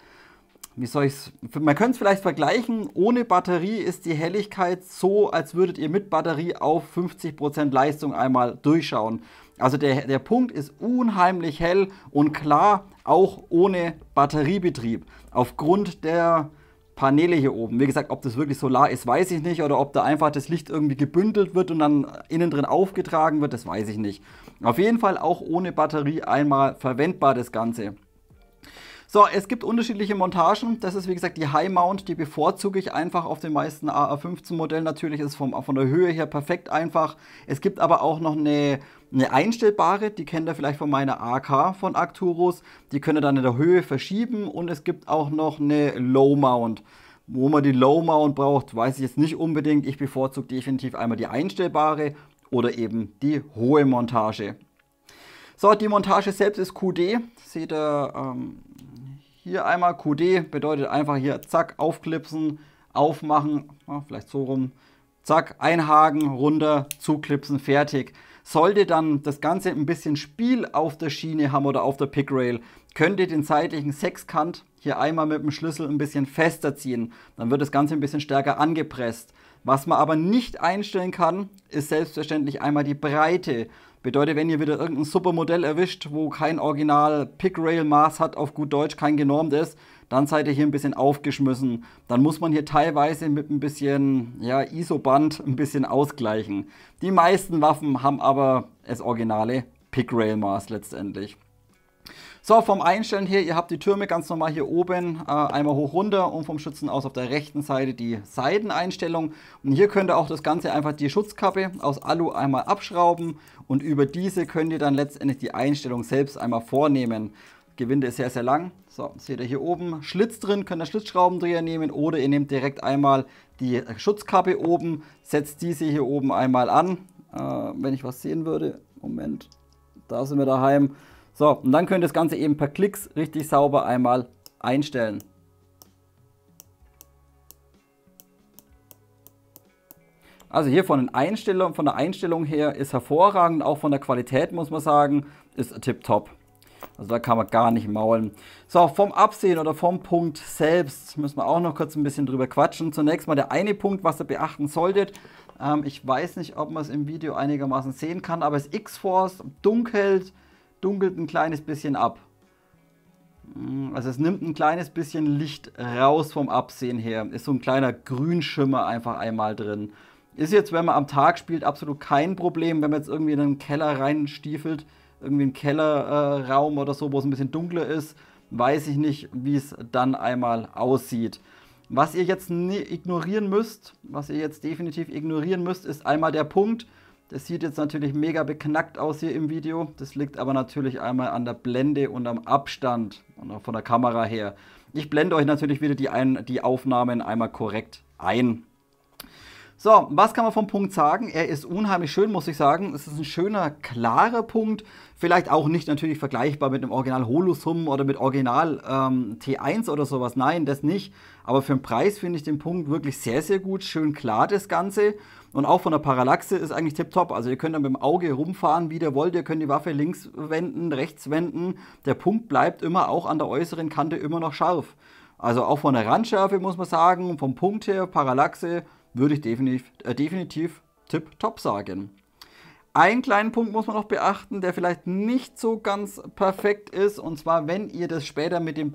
man könnte es vielleicht vergleichen, ohne Batterie ist die Helligkeit so, als würdet ihr mit Batterie auf 50% Leistung einmal durchschauen. Also der Punkt ist unheimlich hell und klar, auch ohne Batteriebetrieb. Aufgrund der Paneele hier oben. Wie gesagt, ob das wirklich Solar ist, weiß ich nicht. Oder ob da einfach das Licht irgendwie gebündelt wird und dann innen drin aufgetragen wird, das weiß ich nicht. Auf jeden Fall auch ohne Batterie einmal verwendbar das Ganze. So, es gibt unterschiedliche Montagen. Das ist wie gesagt die High Mount, die bevorzuge ich einfach auf den meisten AR-15 Modellen. Natürlich ist es von der Höhe her perfekt einfach. Es gibt aber auch noch eine einstellbare, die kennt ihr vielleicht von meiner AK von Arcturus. Die könnt ihr dann in der Höhe verschieben und es gibt auch noch eine Low Mount. Wo man die Low Mount braucht, weiß ich jetzt nicht unbedingt. Ich bevorzuge definitiv einmal die einstellbare oder eben die hohe Montage. So, die Montage selbst ist QD. Seht ihr hier einmal QD, bedeutet einfach hier zack, aufklipsen, aufmachen, vielleicht so rum, zack, einhaken, runter, zuklipsen, fertig. Sollte dann das Ganze ein bisschen Spiel auf der Schiene haben oder auf der Pickrail, könnt ihr den seitlichen Sechskant hier einmal mit dem Schlüssel ein bisschen fester ziehen. Dann wird das Ganze ein bisschen stärker angepresst. Was man aber nicht einstellen kann, ist selbstverständlich einmal die Breite. Bedeutet, wenn ihr wieder irgendein super Modell erwischt, wo kein Original Pickrail-Maß hat, auf gut Deutsch kein genormtes, dann seid ihr hier ein bisschen aufgeschmissen. Dann muss man hier teilweise mit ein bisschen ISO-Band ein bisschen ausgleichen. Die meisten Waffen haben aber das originale Pickrail-Maß letztendlich. So, vom Einstellen her, ihr habt die Türme ganz normal hier oben, einmal hoch runter und vom Schützen aus auf der rechten Seite die Seiteneinstellung. Und hier könnt ihr auch das Ganze einfach die Schutzkappe aus Alu einmal abschrauben und über diese könnt ihr dann letztendlich die Einstellung selbst einmal vornehmen. Gewinde ist sehr, sehr lang. So, seht ihr hier oben Schlitz drin, könnt ihr Schlitzschraubendreher nehmen oder ihr nehmt direkt einmal die Schutzkappe oben, setzt diese hier oben einmal an. Wenn ich was sehen würde, Moment, da sind wir daheim. So, und dann könnt ihr das Ganze eben per Klicks richtig sauber einmal einstellen. Also hier von der Einstellung her ist hervorragend, auch von der Qualität muss man sagen, ist tipptopp. Also da kann man gar nicht maulen. So, vom Absehen oder vom Punkt selbst müssen wir auch noch kurz ein bisschen drüber quatschen. Zunächst mal der eine Punkt, was ihr beachten solltet. Ich weiß nicht, ob man es im Video einigermaßen sehen kann, aber das X-Force dunkelt ein kleines bisschen ab. Also es nimmt ein kleines bisschen Licht raus vom Absehen her. Ist so ein kleiner Grünschimmer einfach einmal drin. Ist jetzt, wenn man am Tag spielt, absolut kein Problem. Wenn man jetzt irgendwie in einen Keller reinstiefelt, irgendwie einen Kellerraum oder so, wo es ein bisschen dunkler ist, weiß ich nicht, wie es dann einmal aussieht. Was ihr jetzt ignorieren müsst, ist einmal der Punkt. Das sieht jetzt natürlich mega beknackt aus hier im Video. Das liegt aber natürlich einmal an der Blende und am Abstand und auch von der Kamera her. Ich blende euch natürlich wieder die Aufnahmen einmal korrekt ein. So, was kann man vom Punkt sagen? Er ist unheimlich schön, muss ich sagen. Es ist ein schöner, klarer Punkt. Vielleicht auch nicht natürlich vergleichbar mit einem Original Holosun oder mit Original T1 oder sowas. Nein, das nicht. Aber für den Preis finde ich den Punkt wirklich sehr, sehr gut. Schön klar das Ganze. Und auch von der Parallaxe ist eigentlich tipptopp. Also ihr könnt dann mit dem Auge rumfahren, wie ihr wollt. Ihr könnt die Waffe links wenden, rechts wenden. Der Punkt bleibt immer auch an der äußeren Kante immer noch scharf. Also auch von der Randschärfe muss man sagen, vom Punkt her, Parallaxe, würde ich definitiv tipptopp sagen. Einen kleinen Punkt muss man noch beachten, der vielleicht nicht so ganz perfekt ist. Und zwar, wenn ihr das später mit der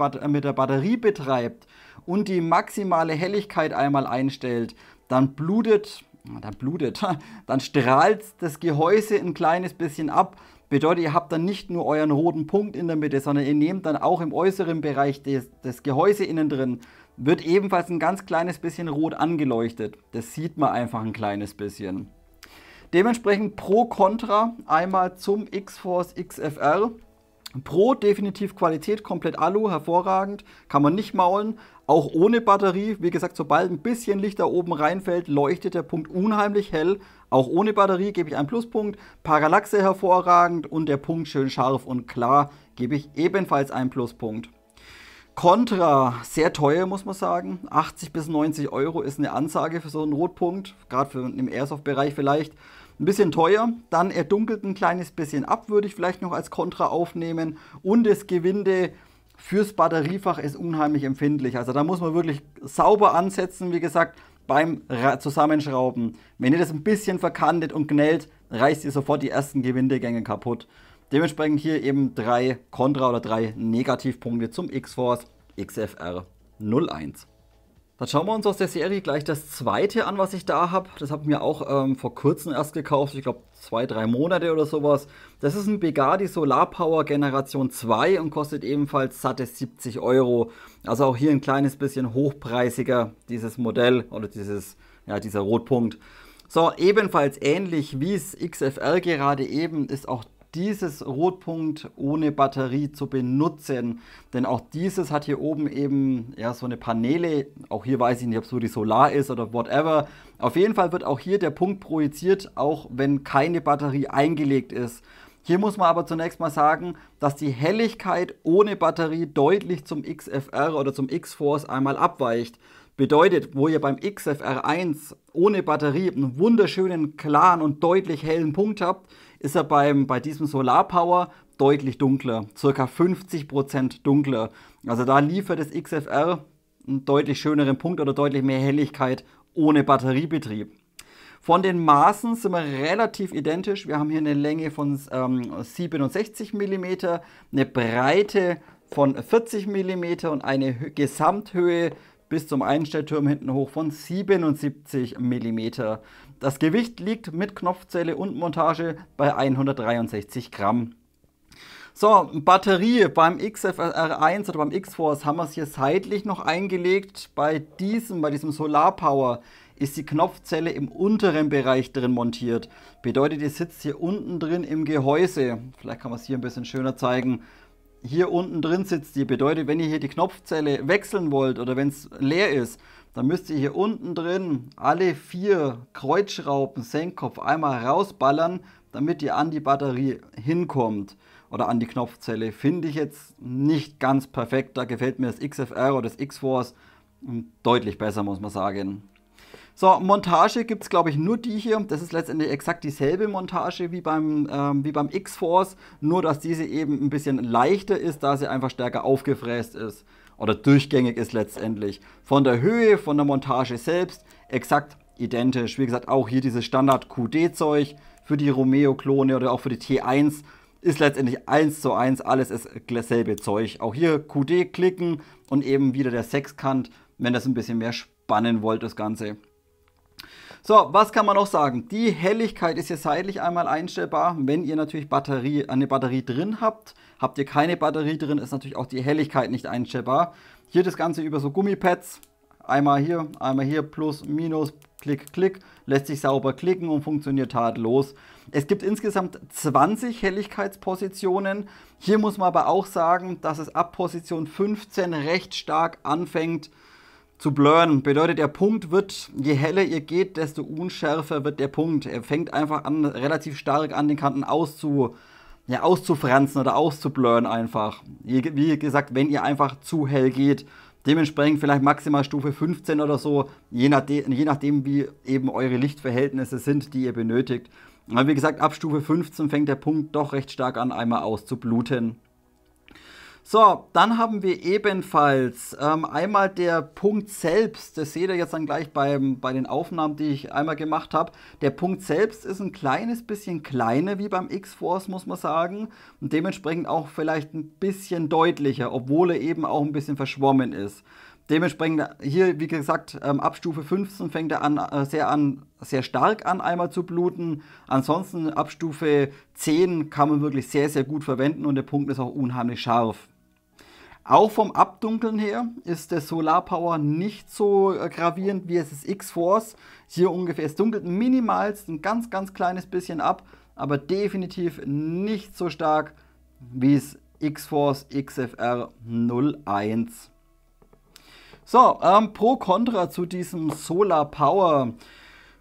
Batterie betreibt und die maximale Helligkeit einmal einstellt, dann strahlt das Gehäuse ein kleines bisschen ab. Bedeutet, ihr habt dann nicht nur euren roten Punkt in der Mitte, sondern ihr nehmt dann auch im äußeren Bereich des Gehäuse innen drin, wird ebenfalls ein ganz kleines bisschen rot angeleuchtet. Das sieht man einfach ein kleines bisschen. Dementsprechend Pro Contra einmal zum X-Force XFR. Pro definitiv Qualität, komplett Alu, hervorragend, kann man nicht maulen. Auch ohne Batterie, wie gesagt, sobald ein bisschen Licht da oben reinfällt, leuchtet der Punkt unheimlich hell. Auch ohne Batterie gebe ich einen Pluspunkt. Parallaxe hervorragend und der Punkt schön scharf und klar, gebe ich ebenfalls einen Pluspunkt. Contra, sehr teuer muss man sagen, 80 bis 90 Euro ist eine Ansage für so einen Rotpunkt, gerade im Airsoft-Bereich vielleicht. Ein bisschen teuer, dann er dunkelt ein kleines bisschen ab, würde ich vielleicht noch als Contra aufnehmen. Und das Gewinde fürs Batteriefach ist unheimlich empfindlich. Also da muss man wirklich sauber ansetzen, wie gesagt, beim Zusammenschrauben. Wenn ihr das ein bisschen verkantet und gnält, reißt ihr sofort die ersten Gewindegänge kaputt. Dementsprechend hier eben 3 Kontra- oder 3 Negativpunkte zum X-Force XFR 01. Dann schauen wir uns aus der Serie gleich das zweite an, was ich da habe. Das habe ich mir auch vor kurzem erst gekauft, ich glaube 2-3 Monate oder sowas. Das ist ein Bugatti Solar Power Generation 2 und kostet ebenfalls satte 70 Euro. Also auch hier ein kleines bisschen hochpreisiger, dieses Modell oder dieser Rotpunkt. So, ebenfalls ähnlich wie es XFR gerade eben ist auch dieses Rotpunkt ohne Batterie zu benutzen, denn auch dieses hat hier oben eben ja so eine Paneele, auch hier weiß ich nicht, ob es wirklich Solar ist oder whatever. Auf jeden Fall wird auch hier der Punkt projiziert, auch wenn keine Batterie eingelegt ist. Hier muss man aber zunächst mal sagen, dass die Helligkeit ohne Batterie deutlich zum XFR oder zum X-Force einmal abweicht. Bedeutet, wo ihr beim XFR1 ohne Batterie einen wunderschönen, klaren und deutlich hellen Punkt habt, ist er bei diesem Solar Power deutlich dunkler, ca. 50% dunkler. Also da liefert das XFR einen deutlich schöneren Punkt oder deutlich mehr Helligkeit ohne Batteriebetrieb. Von den Maßen sind wir relativ identisch. Wir haben hier eine Länge von 67 mm, eine Breite von 40 mm und eine Gesamthöhe bis zum Einstellturm hinten hoch von 77 mm. Das Gewicht liegt mit Knopfzelle und Montage bei 163 Gramm. So, Batterie beim XFR1 oder beim X-Force haben wir es hier seitlich noch eingelegt. Bei diesem Solar Power ist die Knopfzelle im unteren Bereich drin montiert. Bedeutet, ihr sitzt hier unten drin im Gehäuse. Vielleicht kann man es hier ein bisschen schöner zeigen. Hier unten drin sitzt die. Bedeutet, wenn ihr hier die Knopfzelle wechseln wollt oder wenn es leer ist, dann müsst ihr hier unten drin alle 4 Kreuzschrauben Senkkopf einmal rausballern, damit ihr an die Batterie hinkommt oder an die Knopfzelle. Finde ich jetzt nicht ganz perfekt. Da gefällt mir das XFR oder das X-Force deutlich besser, muss man sagen. So, Montage gibt es, glaube ich, nur die hier. Das ist letztendlich exakt dieselbe Montage wie beim X-Force, nur dass diese eben ein bisschen leichter ist, da sie einfach stärker aufgefräst ist oder durchgängig ist letztendlich. Von der Höhe, von der Montage selbst exakt identisch. Wie gesagt, auch hier dieses Standard-QD-Zeug für die Romeo-Klone oder auch für die T1 ist letztendlich 1:1, alles ist dasselbe Zeug. Auch hier QD klicken und eben wieder der Sechskant, wenn das ein bisschen mehr spannen wollt, das Ganze. So, was kann man noch sagen? Die Helligkeit ist hier seitlich einmal einstellbar. Wenn ihr natürlich eine Batterie drin habt, habt ihr keine Batterie drin, ist natürlich auch die Helligkeit nicht einstellbar. Hier das Ganze über so Gummipads. Einmal hier, plus, minus, klick, klick. Lässt sich sauber klicken und funktioniert tadellos. Es gibt insgesamt 20 Helligkeitspositionen. Hier muss man aber auch sagen, dass es ab Position 15 recht stark anfängt zu blurren. Bedeutet, der Punkt wird, je heller ihr geht, desto unschärfer wird der Punkt. Er fängt einfach an, relativ stark an den Kanten auszufranzen oder auszublurren einfach. Wie gesagt, wenn ihr einfach zu hell geht. Dementsprechend vielleicht maximal Stufe 15 oder so, je nachdem wie eben eure Lichtverhältnisse sind, die ihr benötigt. Aber wie gesagt, ab Stufe 15 fängt der Punkt doch recht stark an, einmal auszubluten. So, dann haben wir ebenfalls einmal der Punkt selbst. Das seht ihr jetzt dann gleich bei den Aufnahmen, die ich einmal gemacht habe. Der Punkt selbst ist ein kleines bisschen kleiner wie beim X-Force, muss man sagen. Und dementsprechend auch vielleicht ein bisschen deutlicher, obwohl er eben auch ein bisschen verschwommen ist. Dementsprechend hier, wie gesagt, ab Stufe 15 fängt er sehr stark an, einmal zu bluten. Ansonsten ab Stufe 10 kann man wirklich sehr, sehr gut verwenden und der Punkt ist auch unheimlich scharf. Auch vom Abdunkeln her ist der Solar Power nicht so gravierend wie es ist X-Force. Hier ungefähr, es dunkelt minimalst ein ganz, ganz kleines bisschen ab, aber definitiv nicht so stark wie es X-Force XFR 01. So, Pro Contra zu diesem Solar Power.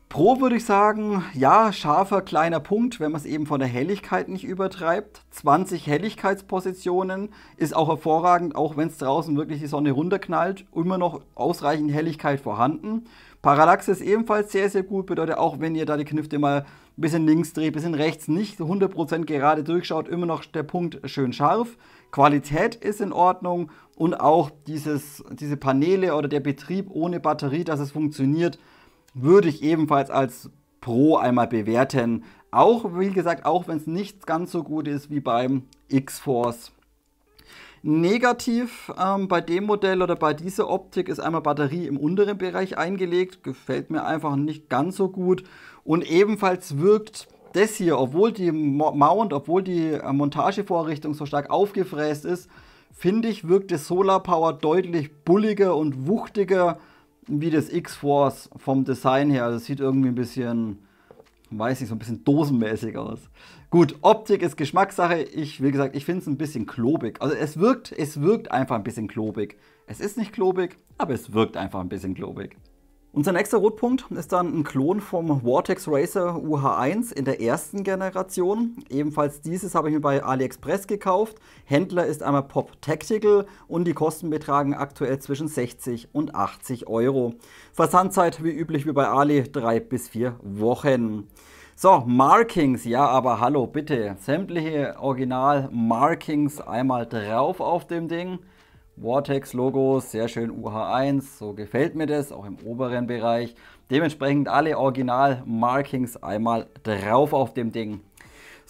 Pro würde ich sagen, ja, scharfer kleiner Punkt, wenn man es eben von der Helligkeit nicht übertreibt. 20 Helligkeitspositionen ist auch hervorragend, auch wenn es draußen wirklich die Sonne runterknallt, immer noch ausreichend Helligkeit vorhanden. Parallaxe ist ebenfalls sehr, sehr gut, bedeutet auch, wenn ihr da die Knifte mal ein bisschen links dreht, ein bisschen rechts, nicht 100% gerade durchschaut, immer noch der Punkt schön scharf. Qualität ist in Ordnung und auch diese Paneele oder der Betrieb ohne Batterie, dass es funktioniert, würde ich ebenfalls als Pro einmal bewerten. Auch, wie gesagt, auch wenn es nicht ganz so gut ist wie beim X-Force. Negativ bei dem Modell oder bei dieser Optik ist einmal Batterie im unteren Bereich eingelegt. Gefällt mir einfach nicht ganz so gut. Und ebenfalls wirkt das hier, obwohl die Mount, obwohl die Montagevorrichtung so stark aufgefräst ist, finde ich, wirkt das Solar Power deutlich bulliger und wuchtiger wie das X-Force vom Design her. Also es sieht irgendwie ein bisschen, weiß nicht, so ein bisschen dosenmäßig aus. Gut, Optik ist Geschmackssache. Wie gesagt, ich finde es ein bisschen klobig. Also es wirkt einfach ein bisschen klobig. Es ist nicht klobig, aber es wirkt einfach ein bisschen klobig. Unser nächster Rotpunkt ist dann ein Klon vom Vortex Racer UH1 in der ersten Generation. Ebenfalls dieses habe ich mir bei AliExpress gekauft. Händler ist einmal Pop Tactical und die Kosten betragen aktuell zwischen 60 und 80 Euro. Versandzeit wie üblich wie bei Ali 3 bis 4 Wochen. So, Markings, ja, aber hallo, bitte. Sämtliche Original-Markings einmal drauf auf dem Ding. Vortex-Logos, sehr schön UH1, so gefällt mir das, auch im oberen Bereich. Dementsprechend alle Original-Markings einmal drauf auf dem Ding.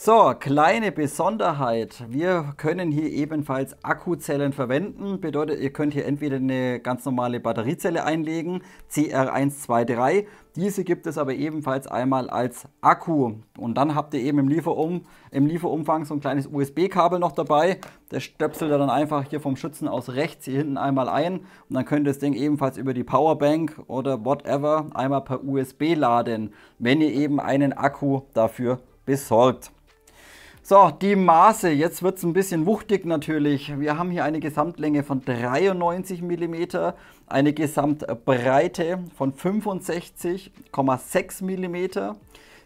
So, kleine Besonderheit, wir können hier ebenfalls Akkuzellen verwenden, bedeutet, ihr könnt hier entweder eine ganz normale Batteriezelle einlegen, CR123, diese gibt es aber ebenfalls einmal als Akku und dann habt ihr eben im Lieferumfang so ein kleines USB-Kabel noch dabei, das stöpselt ihr dann einfach hier vom Schützen aus rechts hier hinten einmal ein und dann könnt ihr das Ding ebenfalls über die Powerbank oder whatever einmal per USB laden, wenn ihr eben einen Akku dafür besorgt. So, die Maße, jetzt wird es ein bisschen wuchtig natürlich. Wir haben hier eine Gesamtlänge von 93 mm, eine Gesamtbreite von 65,6 mm,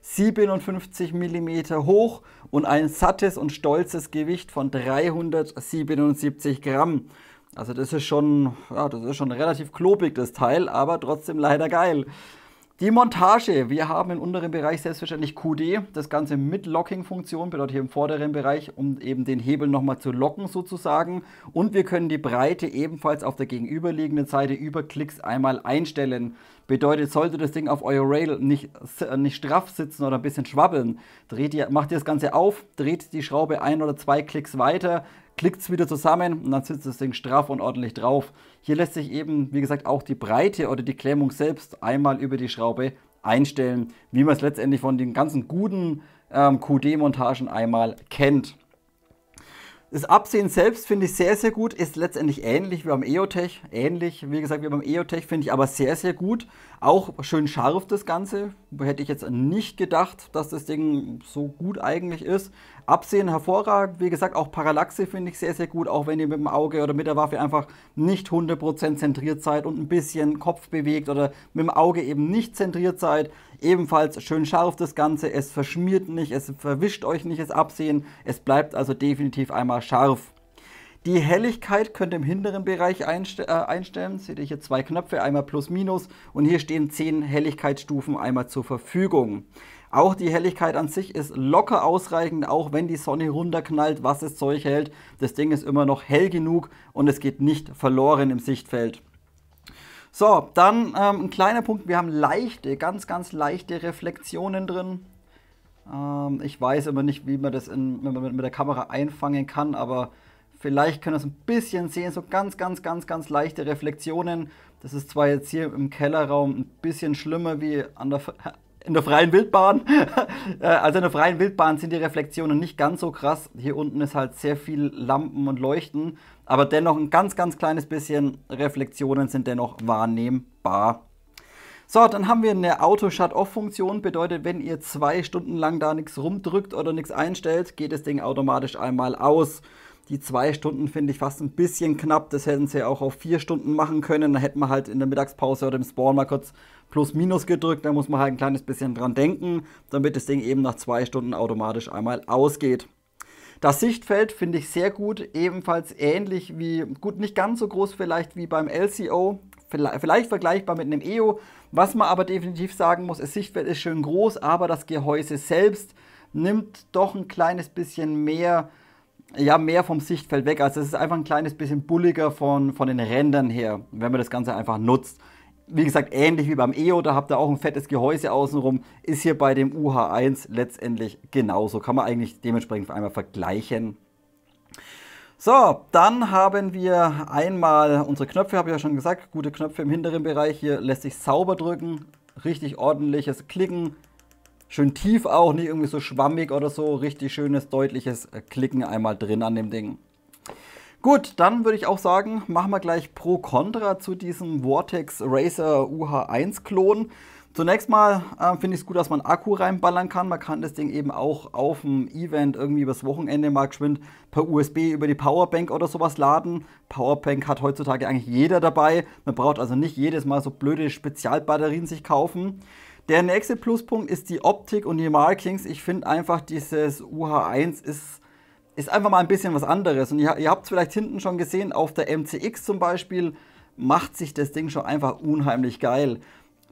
57 mm hoch und ein sattes und stolzes Gewicht von 377 Gramm. Also das ist schon relativ klobig, das Teil, aber trotzdem leider geil. Die Montage, wir haben im unteren Bereich selbstverständlich QD, das Ganze mit Locking-Funktion, bedeutet hier im vorderen Bereich, um eben den Hebel nochmal zu locken sozusagen. Und wir können die Breite ebenfalls auf der gegenüberliegenden Seite über Klicks einmal einstellen. Bedeutet, sollte das Ding auf euer Rail nicht straff sitzen oder ein bisschen schwabbeln, macht ihr das Ganze auf, dreht die Schraube 1 oder 2 Klicks weiter, klickt es wieder zusammen und dann sitzt das Ding straff und ordentlich drauf. Hier lässt sich eben, wie gesagt, auch die Breite oder die Klemmung selbst einmal über die Schraube einstellen, wie man es letztendlich von den ganzen guten QD-Montagen einmal kennt. Das Absehen selbst finde ich sehr, sehr gut, ist letztendlich ähnlich wie beim EOTech. Ähnlich, wie gesagt, wie beim EOTech, finde ich aber sehr, sehr gut. Auch schön scharf das Ganze. Hätte ich jetzt nicht gedacht, dass das Ding so gut eigentlich ist. Absehen hervorragend. Wie gesagt, auch Parallaxe finde ich sehr, sehr gut. Auch wenn ihr mit dem Auge oder mit der Waffe einfach nicht 100% zentriert seid und ein bisschen Kopf bewegt oder mit dem Auge eben nicht zentriert seid. Ebenfalls schön scharf das Ganze. Es verschmiert nicht, es verwischt euch nicht das Absehen. Es bleibt also definitiv einmal scharf. Die Helligkeit könnt ihr im hinteren Bereich einstellen. Seht ihr hier 2 Knöpfe, einmal Plus, Minus. Und hier stehen 10 Helligkeitsstufen einmal zur Verfügung. Auch die Helligkeit an sich ist locker ausreichend, auch wenn die Sonne runterknallt, was das Zeug hält. Das Ding ist immer noch hell genug und es geht nicht verloren im Sichtfeld. So, dann ein kleiner Punkt. Wir haben leichte, ganz, ganz leichte Reflexionen drin. Ich weiß immer nicht, wie man das mit der Kamera einfangen kann, aber vielleicht können wir es ein bisschen sehen. So ganz, ganz, ganz, ganz leichte Reflexionen. Das ist zwar jetzt hier im Kellerraum ein bisschen schlimmer wie in der freien Wildbahn. Also in der freien Wildbahn sind die Reflexionen nicht ganz so krass. Hier unten ist halt sehr viel Lampen und Leuchten. Aber dennoch ein ganz, ganz kleines bisschen Reflexionen sind dennoch wahrnehmbar. So, dann haben wir eine Auto-Shut-Off-Funktion. Bedeutet, wenn ihr 2 Stunden lang da nichts rumdrückt oder nichts einstellt, geht das Ding automatisch einmal aus. Die 2 Stunden finde ich fast ein bisschen knapp. Das hätten sie auch auf 4 Stunden machen können. Da hätten wir halt in der Mittagspause oder im Spawn mal kurz Plus Minus gedrückt. Da muss man halt ein kleines bisschen dran denken, damit das Ding eben nach 2 Stunden automatisch einmal ausgeht. Das Sichtfeld finde ich sehr gut. Ebenfalls ähnlich wie, gut, nicht ganz so groß vielleicht wie beim LCO. Vielleicht vergleichbar mit einem EO. Was man aber definitiv sagen muss, das Sichtfeld ist schön groß, aber das Gehäuse selbst nimmt doch ein kleines bisschen mehr vom Sichtfeld weg. Also es ist einfach ein kleines bisschen bulliger von den Rändern her, wenn man das Ganze einfach nutzt. Wie gesagt, ähnlich wie beim EO, da habt ihr auch ein fettes Gehäuse außenrum, ist hier bei dem UH1 letztendlich genauso. Kann man eigentlich dementsprechend einmal vergleichen. So, dann haben wir einmal unsere Knöpfe, habe ich ja schon gesagt, gute Knöpfe im hinteren Bereich. Hier lässt sich sauber drücken, richtig ordentliches Klicken, schön tief auch, nicht irgendwie so schwammig oder so, richtig schönes, deutliches Klicken einmal drin an dem Ding. Gut, dann würde ich auch sagen, machen wir gleich Pro Contra zu diesem Vortex Racer UH1 Klon. Zunächst mal finde ich es gut, dass man Akku reinballern kann. Man kann das Ding eben auch auf dem Event irgendwie übers Wochenende mal geschwind per USB über die Powerbank oder sowas laden. Powerbank hat heutzutage eigentlich jeder dabei. Man braucht also nicht jedes Mal so blöde Spezialbatterien sich kaufen. Der nächste Pluspunkt ist die Optik und die Markings. Ich finde einfach, dieses UH1 ist einfach mal ein bisschen was anderes. Und ihr habt es vielleicht hinten schon gesehen, auf der MCX zum Beispiel macht sich das Ding schon einfach unheimlich geil.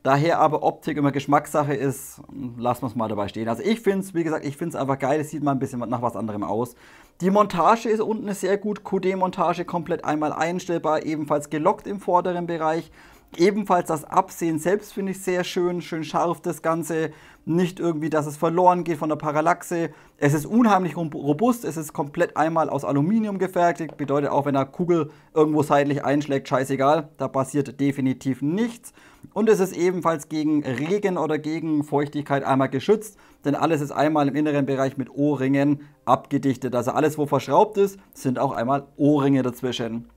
Daher aber Optik immer Geschmackssache ist, lassen wir es mal dabei stehen. Also ich finde es, wie gesagt, ich finde es einfach geil. Es sieht mal ein bisschen nach was anderem aus. Die Montage ist unten sehr gut. QD-Montage komplett einmal einstellbar, ebenfalls gelockt im vorderen Bereich. Ebenfalls das Absehen selbst finde ich sehr schön, schön scharf das Ganze. Nicht irgendwie, dass es verloren geht von der Parallaxe. Es ist unheimlich robust, es ist komplett einmal aus Aluminium gefertigt. Bedeutet auch, wenn eine Kugel irgendwo seitlich einschlägt, scheißegal, da passiert definitiv nichts. Und es ist ebenfalls gegen Regen oder gegen Feuchtigkeit einmal geschützt, denn alles ist einmal im inneren Bereich mit O-Ringen abgedichtet. Also alles, wo verschraubt ist, sind auch einmal O-Ringe dazwischen.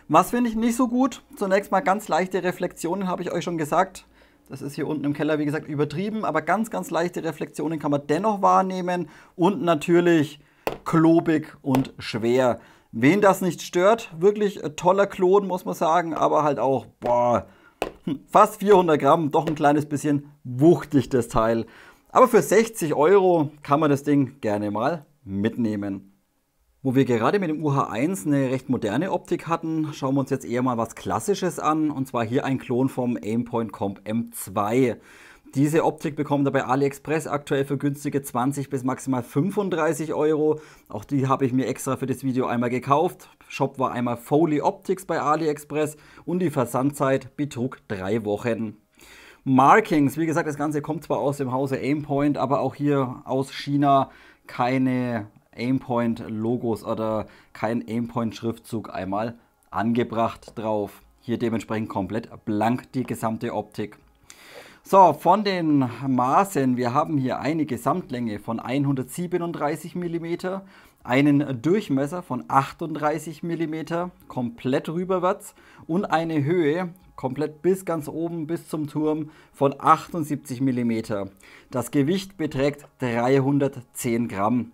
Was finde ich nicht so gut? Zunächst mal ganz leichte Reflexionen, habe ich euch schon gesagt. Das ist hier unten im Keller, wie gesagt, übertrieben, aber ganz, ganz leichte Reflexionen kann man dennoch wahrnehmen. Und natürlich klobig und schwer. Wen das nicht stört, wirklich toller Klon, muss man sagen, aber halt auch, boah, fast 400 Gramm, doch ein kleines bisschen wuchtig das Teil. Aber für 60 € kann man das Ding gerne mal mitnehmen. Wo wir gerade mit dem UH1 eine recht moderne Optik hatten, schauen wir uns jetzt eher mal was Klassisches an. Und zwar hier ein Klon vom Aimpoint Comp M2. Diese Optik bekommt ihr bei AliExpress aktuell für günstige 20 bis maximal 35 €. Auch die habe ich mir extra für das Video einmal gekauft. Shop war einmal Foley Optics bei AliExpress und die Versandzeit betrug 3 Wochen. Markings, wie gesagt, das Ganze kommt zwar aus dem Hause Aimpoint, aber auch hier aus China keine Aimpoint-Logos oder kein Aimpoint-Schriftzug einmal angebracht drauf. Hier dementsprechend komplett blank die gesamte Optik. So, von den Maßen, wir haben hier eine Gesamtlänge von 137 mm, einen Durchmesser von 38 mm, komplett rüberwärts und eine Höhe, komplett bis ganz oben, bis zum Turm, von 78 mm. Das Gewicht beträgt 310 Gramm.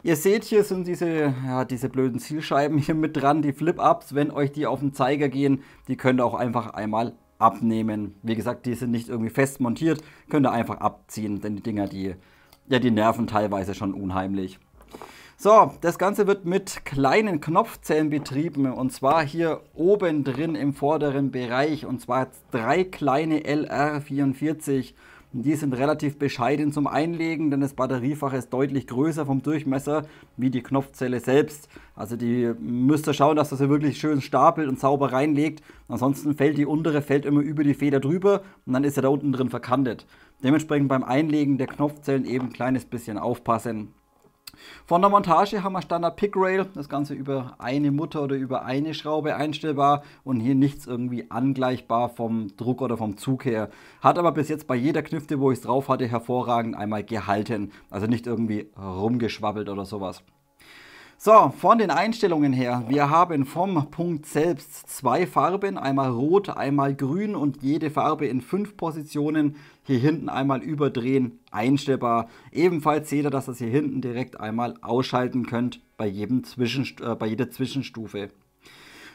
Ihr seht, hier sind diese blöden Zielscheiben hier mit dran, die Flip-Ups. Wenn euch die auf den Zeiger gehen, die könnt ihr auch einfach einmal abnehmen. Wie gesagt, die sind nicht irgendwie fest montiert, könnt ihr einfach abziehen, denn die Dinger, die nerven teilweise schon unheimlich. So, das Ganze wird mit kleinen Knopfzellen betrieben und zwar hier oben drin im vorderen Bereich und zwar 3 kleine LR44. Die sind relativ bescheiden zum Einlegen, denn das Batteriefach ist deutlich größer vom Durchmesser wie die Knopfzelle selbst. Also die müsst ihr schauen, dass ihr sie wirklich schön stapelt und sauber reinlegt. Ansonsten fällt die untere immer über die Feder drüber und dann ist er da unten drin verkantet. Dementsprechend beim Einlegen der Knopfzellen eben ein kleines bisschen aufpassen. Von der Montage haben wir Standard Pick Rail, das Ganze über eine Mutter oder über eine Schraube einstellbar und hier nichts irgendwie angleichbar vom Druck oder vom Zug her. Hat aber bis jetzt bei jeder Knifte, wo ich es drauf hatte, hervorragend einmal gehalten. Also nicht irgendwie rumgeschwabbelt oder sowas. So, von den Einstellungen her, wir haben vom Punkt selbst 2 Farben, einmal rot, einmal grün und jede Farbe in 5 Positionen. Hier hinten einmal überdrehen, einstellbar. Ebenfalls seht ihr, dass ihr das hier hinten direkt einmal ausschalten könnt bei jeder Zwischenstufe.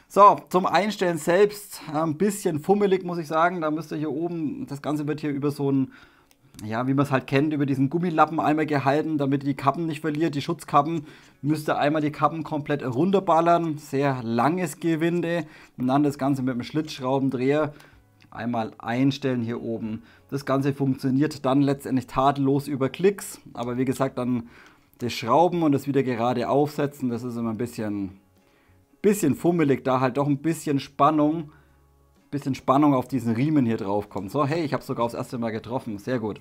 So, zum Einstellen selbst, ein bisschen fummelig muss ich sagen. Da müsst ihr hier oben, das Ganze wird hier über so ein, ja, wie man es halt kennt, über diesen Gummilappen einmal gehalten, damit ihr die Kappen nicht verliert, die Schutzkappen. Müsst ihr einmal die Kappen komplett runterballern, sehr langes Gewinde und dann das Ganze mit dem Schlitzschraubendreher einmal einstellen hier oben. Das Ganze funktioniert dann letztendlich tadellos über Klicks, aber wie gesagt, dann das Schrauben und das wieder gerade aufsetzen, das ist immer ein bisschen fummelig, da halt doch ein bisschen Spannung auf diesen Riemen hier drauf kommt. So, hey, ich habe sogar aufs erste Mal getroffen, sehr gut.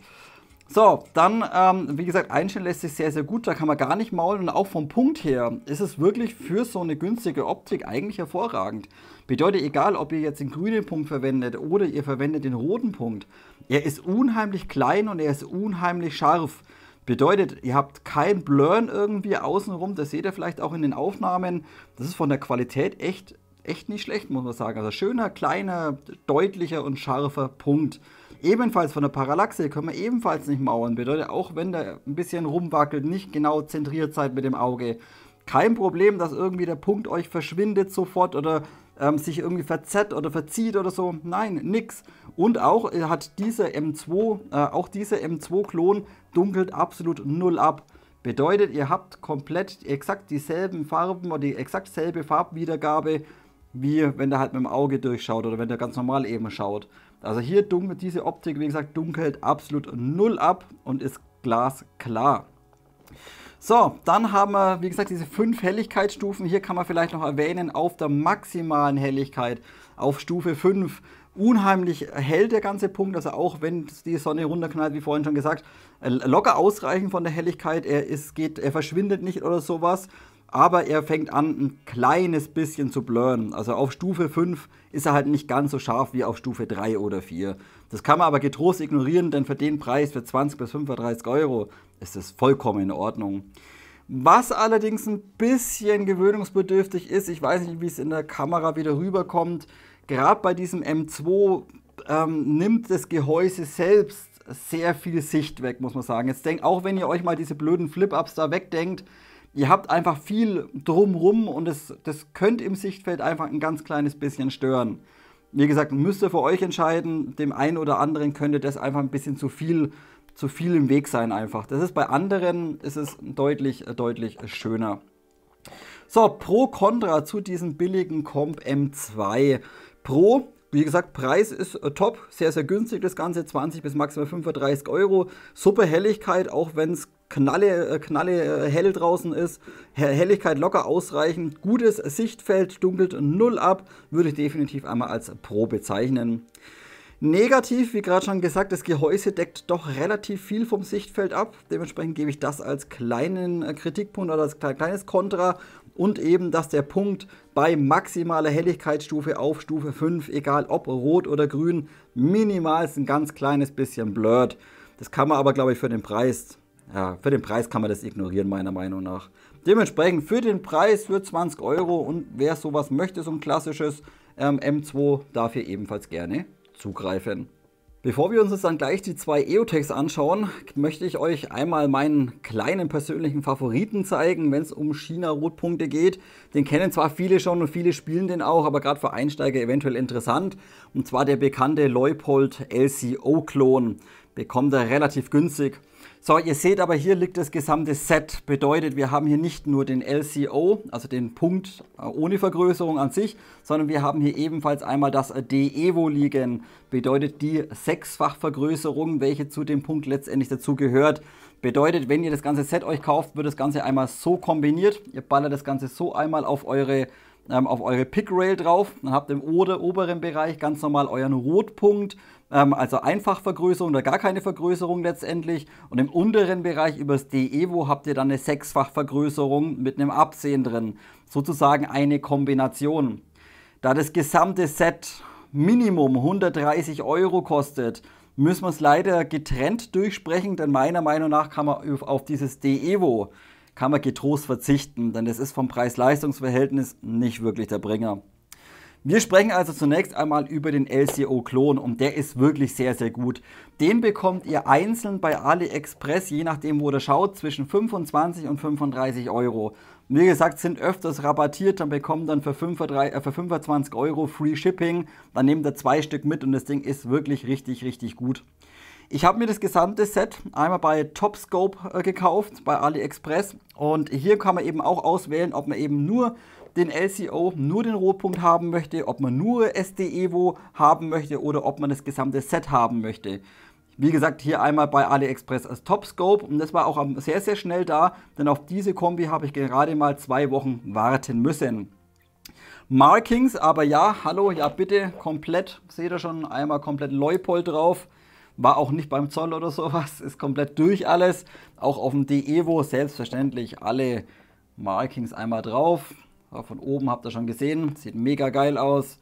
So, dann, wie gesagt, einstellen lässt sich sehr, sehr gut. Da kann man gar nicht maulen. Und auch vom Punkt her ist es wirklich für so eine günstige Optik eigentlich hervorragend. Bedeutet, egal, ob ihr jetzt den grünen Punkt verwendet oder ihr verwendet den roten Punkt, er ist unheimlich klein und er ist unheimlich scharf. Bedeutet, ihr habt kein Blurren irgendwie außenrum. Das seht ihr vielleicht auch in den Aufnahmen. Das ist von der Qualität echt nicht schlecht, muss man sagen. Also schöner, kleiner, deutlicher und scharfer Punkt. Ebenfalls von der Parallaxe können wir ebenfalls nicht mauern. Bedeutet, auch wenn der ein bisschen rumwackelt, nicht genau zentriert seid mit dem Auge. Kein Problem, dass irgendwie der Punkt euch verschwindet sofort oder sich irgendwie verzerrt oder verzieht oder so. Nein, nix. Und auch hat dieser M2-Klon dunkelt absolut null ab. Bedeutet, ihr habt komplett exakt dieselben Farben oder die exakt selbe Farbwiedergabe, wie wenn der halt mit dem Auge durchschaut oder wenn der ganz normal eben schaut. Also hier dunkelt diese Optik, wie gesagt, dunkelt absolut null ab und ist glasklar. So, dann haben wir, wie gesagt, diese 5 Helligkeitsstufen. Hier kann man vielleicht noch erwähnen, auf der maximalen Helligkeit, auf Stufe 5, unheimlich hell der ganze Punkt. Also auch wenn die Sonne runterknallt, wie vorhin schon gesagt, locker ausreichend von der Helligkeit. Er verschwindet nicht oder sowas. Aber er fängt an, ein kleines bisschen zu blurren. Also auf Stufe 5 ist er halt nicht ganz so scharf wie auf Stufe 3 oder 4. Das kann man aber getrost ignorieren, denn für den Preis, für 20 bis 35 Euro, ist das vollkommen in Ordnung. Was allerdings ein bisschen gewöhnungsbedürftig ist, ich weiß nicht, wie es in der Kamera wieder rüberkommt, gerade bei diesem M2 nimmt das Gehäuse selbst sehr viel Sicht weg, muss man sagen. Jetzt denkt, auch wenn ihr euch mal diese blöden Flip-Ups da wegdenkt, ihr habt einfach viel drumrum und das könnte im Sichtfeld einfach ein ganz kleines bisschen stören. Wie gesagt, müsst ihr für euch entscheiden, dem einen oder anderen könnte das einfach ein bisschen zu viel im Weg sein einfach. Das ist bei anderen ist es deutlich schöner. So, Pro Contra zu diesem billigen Comp M2 Pro. Wie gesagt, Preis ist top, sehr, sehr günstig das Ganze, 20 bis maximal 35 Euro. Super Helligkeit, auch wenn es knalle hell draußen ist. Helligkeit locker ausreichend, gutes Sichtfeld, dunkelt null ab, würde ich definitiv einmal als Pro bezeichnen. Negativ, wie gerade schon gesagt, das Gehäuse deckt doch relativ viel vom Sichtfeld ab. Dementsprechend gebe ich das als kleinen Kritikpunkt oder als kleines Kontra. Und eben, dass der Punkt bei maximaler Helligkeitsstufe auf Stufe 5, egal ob rot oder grün, minimal ein ganz kleines bisschen blurrt. Das kann man aber, glaube ich, für den Preis kann man das ignorieren, meiner Meinung nach. Dementsprechend für den Preis für 20 Euro und wer sowas möchte, so ein klassisches M2, darf hier ebenfalls gerne zugreifen. Bevor wir uns jetzt dann gleich die 2 EOTechs anschauen, möchte ich euch einmal meinen kleinen persönlichen Favoriten zeigen, wenn es um China-Rotpunkte geht. Den kennen zwar viele schon und viele spielen den auch, aber gerade für Einsteiger eventuell interessant. Und zwar der bekannte Leupold LCO-Klon. Bekommt er relativ günstig. So, ihr seht aber, hier liegt das gesamte Set. Bedeutet, wir haben hier nicht nur den LCO, also den Punkt ohne Vergrößerung an sich, sondern wir haben hier ebenfalls einmal das DEVO liegen. Bedeutet die 6-fach-Vergrößerung, welche zu dem Punkt letztendlich dazu gehört. Bedeutet, wenn ihr das ganze Set euch kauft, wird das Ganze einmal so kombiniert. Ihr ballert das Ganze so einmal auf eure Pick-Rail drauf. Dann habt ihr im oberen Bereich ganz normal euren Rotpunkt, also Einfachvergrößerung oder gar keine Vergrößerung letztendlich. Und im unteren Bereich über das DEVO habt ihr dann eine 6-fach-Vergrößerung mit einem Absehen drin. Sozusagen eine Kombination. Da das gesamte Set Minimum 130 Euro kostet, müssen wir es leider getrennt durchsprechen, denn meiner Meinung nach kann man auf dieses DEVO getrost verzichten, denn das ist vom Preis-Leistungs-Verhältnis nicht wirklich der Bringer. Wir sprechen also zunächst einmal über den LCO-Klon und der ist wirklich sehr, sehr gut. Den bekommt ihr einzeln bei AliExpress, je nachdem wo ihr schaut, zwischen 25 und 35 Euro. Wie gesagt, sind öfters rabattiert, dann bekommt dann für 25 Euro Free Shipping, dann nehmt ihr 2 Stück mit und das Ding ist wirklich richtig gut. Ich habe mir das gesamte Set einmal bei Topscope gekauft, bei AliExpress. Und hier kann man eben auch auswählen, ob man eben nur den LCO, nur den Rotpunkt haben möchte, ob man nur SDEVO haben möchte oder ob man das gesamte Set haben möchte. Wie gesagt, hier einmal bei AliExpress als Topscope und das war auch sehr, sehr schnell da, denn auf diese Kombi habe ich gerade mal 2 Wochen warten müssen. Markings, aber ja, hallo, ja bitte, komplett, seht ihr schon, einmal komplett Leupold drauf. war auch nicht beim Zoll oder sowas, ist komplett durch alles. Auch auf dem D-Evo selbstverständlich alle Markings einmal drauf. Von oben habt ihr schon gesehen, sieht mega geil aus.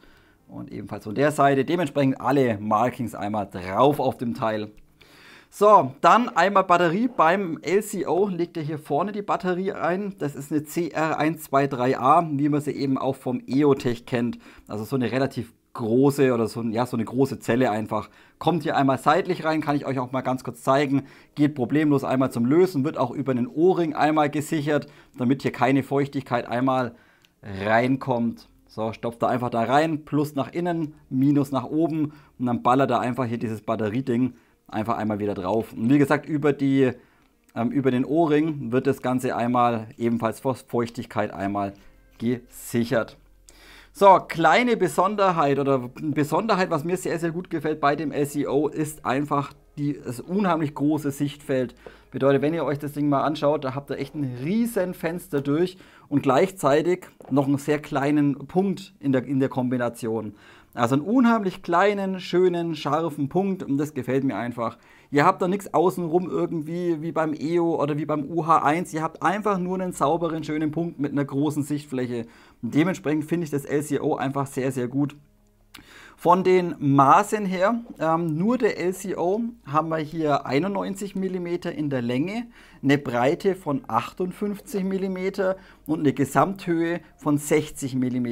Und ebenfalls von der Seite, dementsprechend alle Markings einmal drauf auf dem Teil. So, dann einmal Batterie. Beim LCO legt ihr hier vorne die Batterie ein. Das ist eine CR123A, wie man sie eben auch vom EOTech kennt. Also so eine relativ große oder so, ja, so eine große Zelle einfach. Kommt hier einmal seitlich rein, kann ich euch auch mal ganz kurz zeigen. Geht problemlos einmal zum Lösen, wird auch über einen O-Ring einmal gesichert, damit hier keine Feuchtigkeit einmal reinkommt. So, stopft er einfach da rein, Plus nach innen, Minus nach oben und dann ballert er einfach hier dieses Batterieding einfach einmal wieder drauf. Und wie gesagt, über den O-Ring wird das Ganze einmal ebenfalls vor Feuchtigkeit einmal gesichert. So, kleine Besonderheit oder Besonderheit, was mir sehr, sehr gut gefällt bei dem LCO, ist einfach das unheimlich große Sichtfeld. Bedeutet, wenn ihr euch das Ding mal anschaut, da habt ihr echt ein riesen Fenster durch und gleichzeitig noch einen sehr kleinen Punkt in der Kombination. Also einen unheimlich kleinen, schönen, scharfen Punkt und das gefällt mir einfach. Ihr habt da nichts außenrum irgendwie wie beim EO oder wie beim UH1. Ihr habt einfach nur einen sauberen, schönen Punkt mit einer großen Sichtfläche. Und dementsprechend finde ich das LCO einfach sehr, sehr gut. Von den Maßen her, nur der LCO haben wir hier 91 mm in der Länge, eine Breite von 58 mm und eine Gesamthöhe von 60 mm.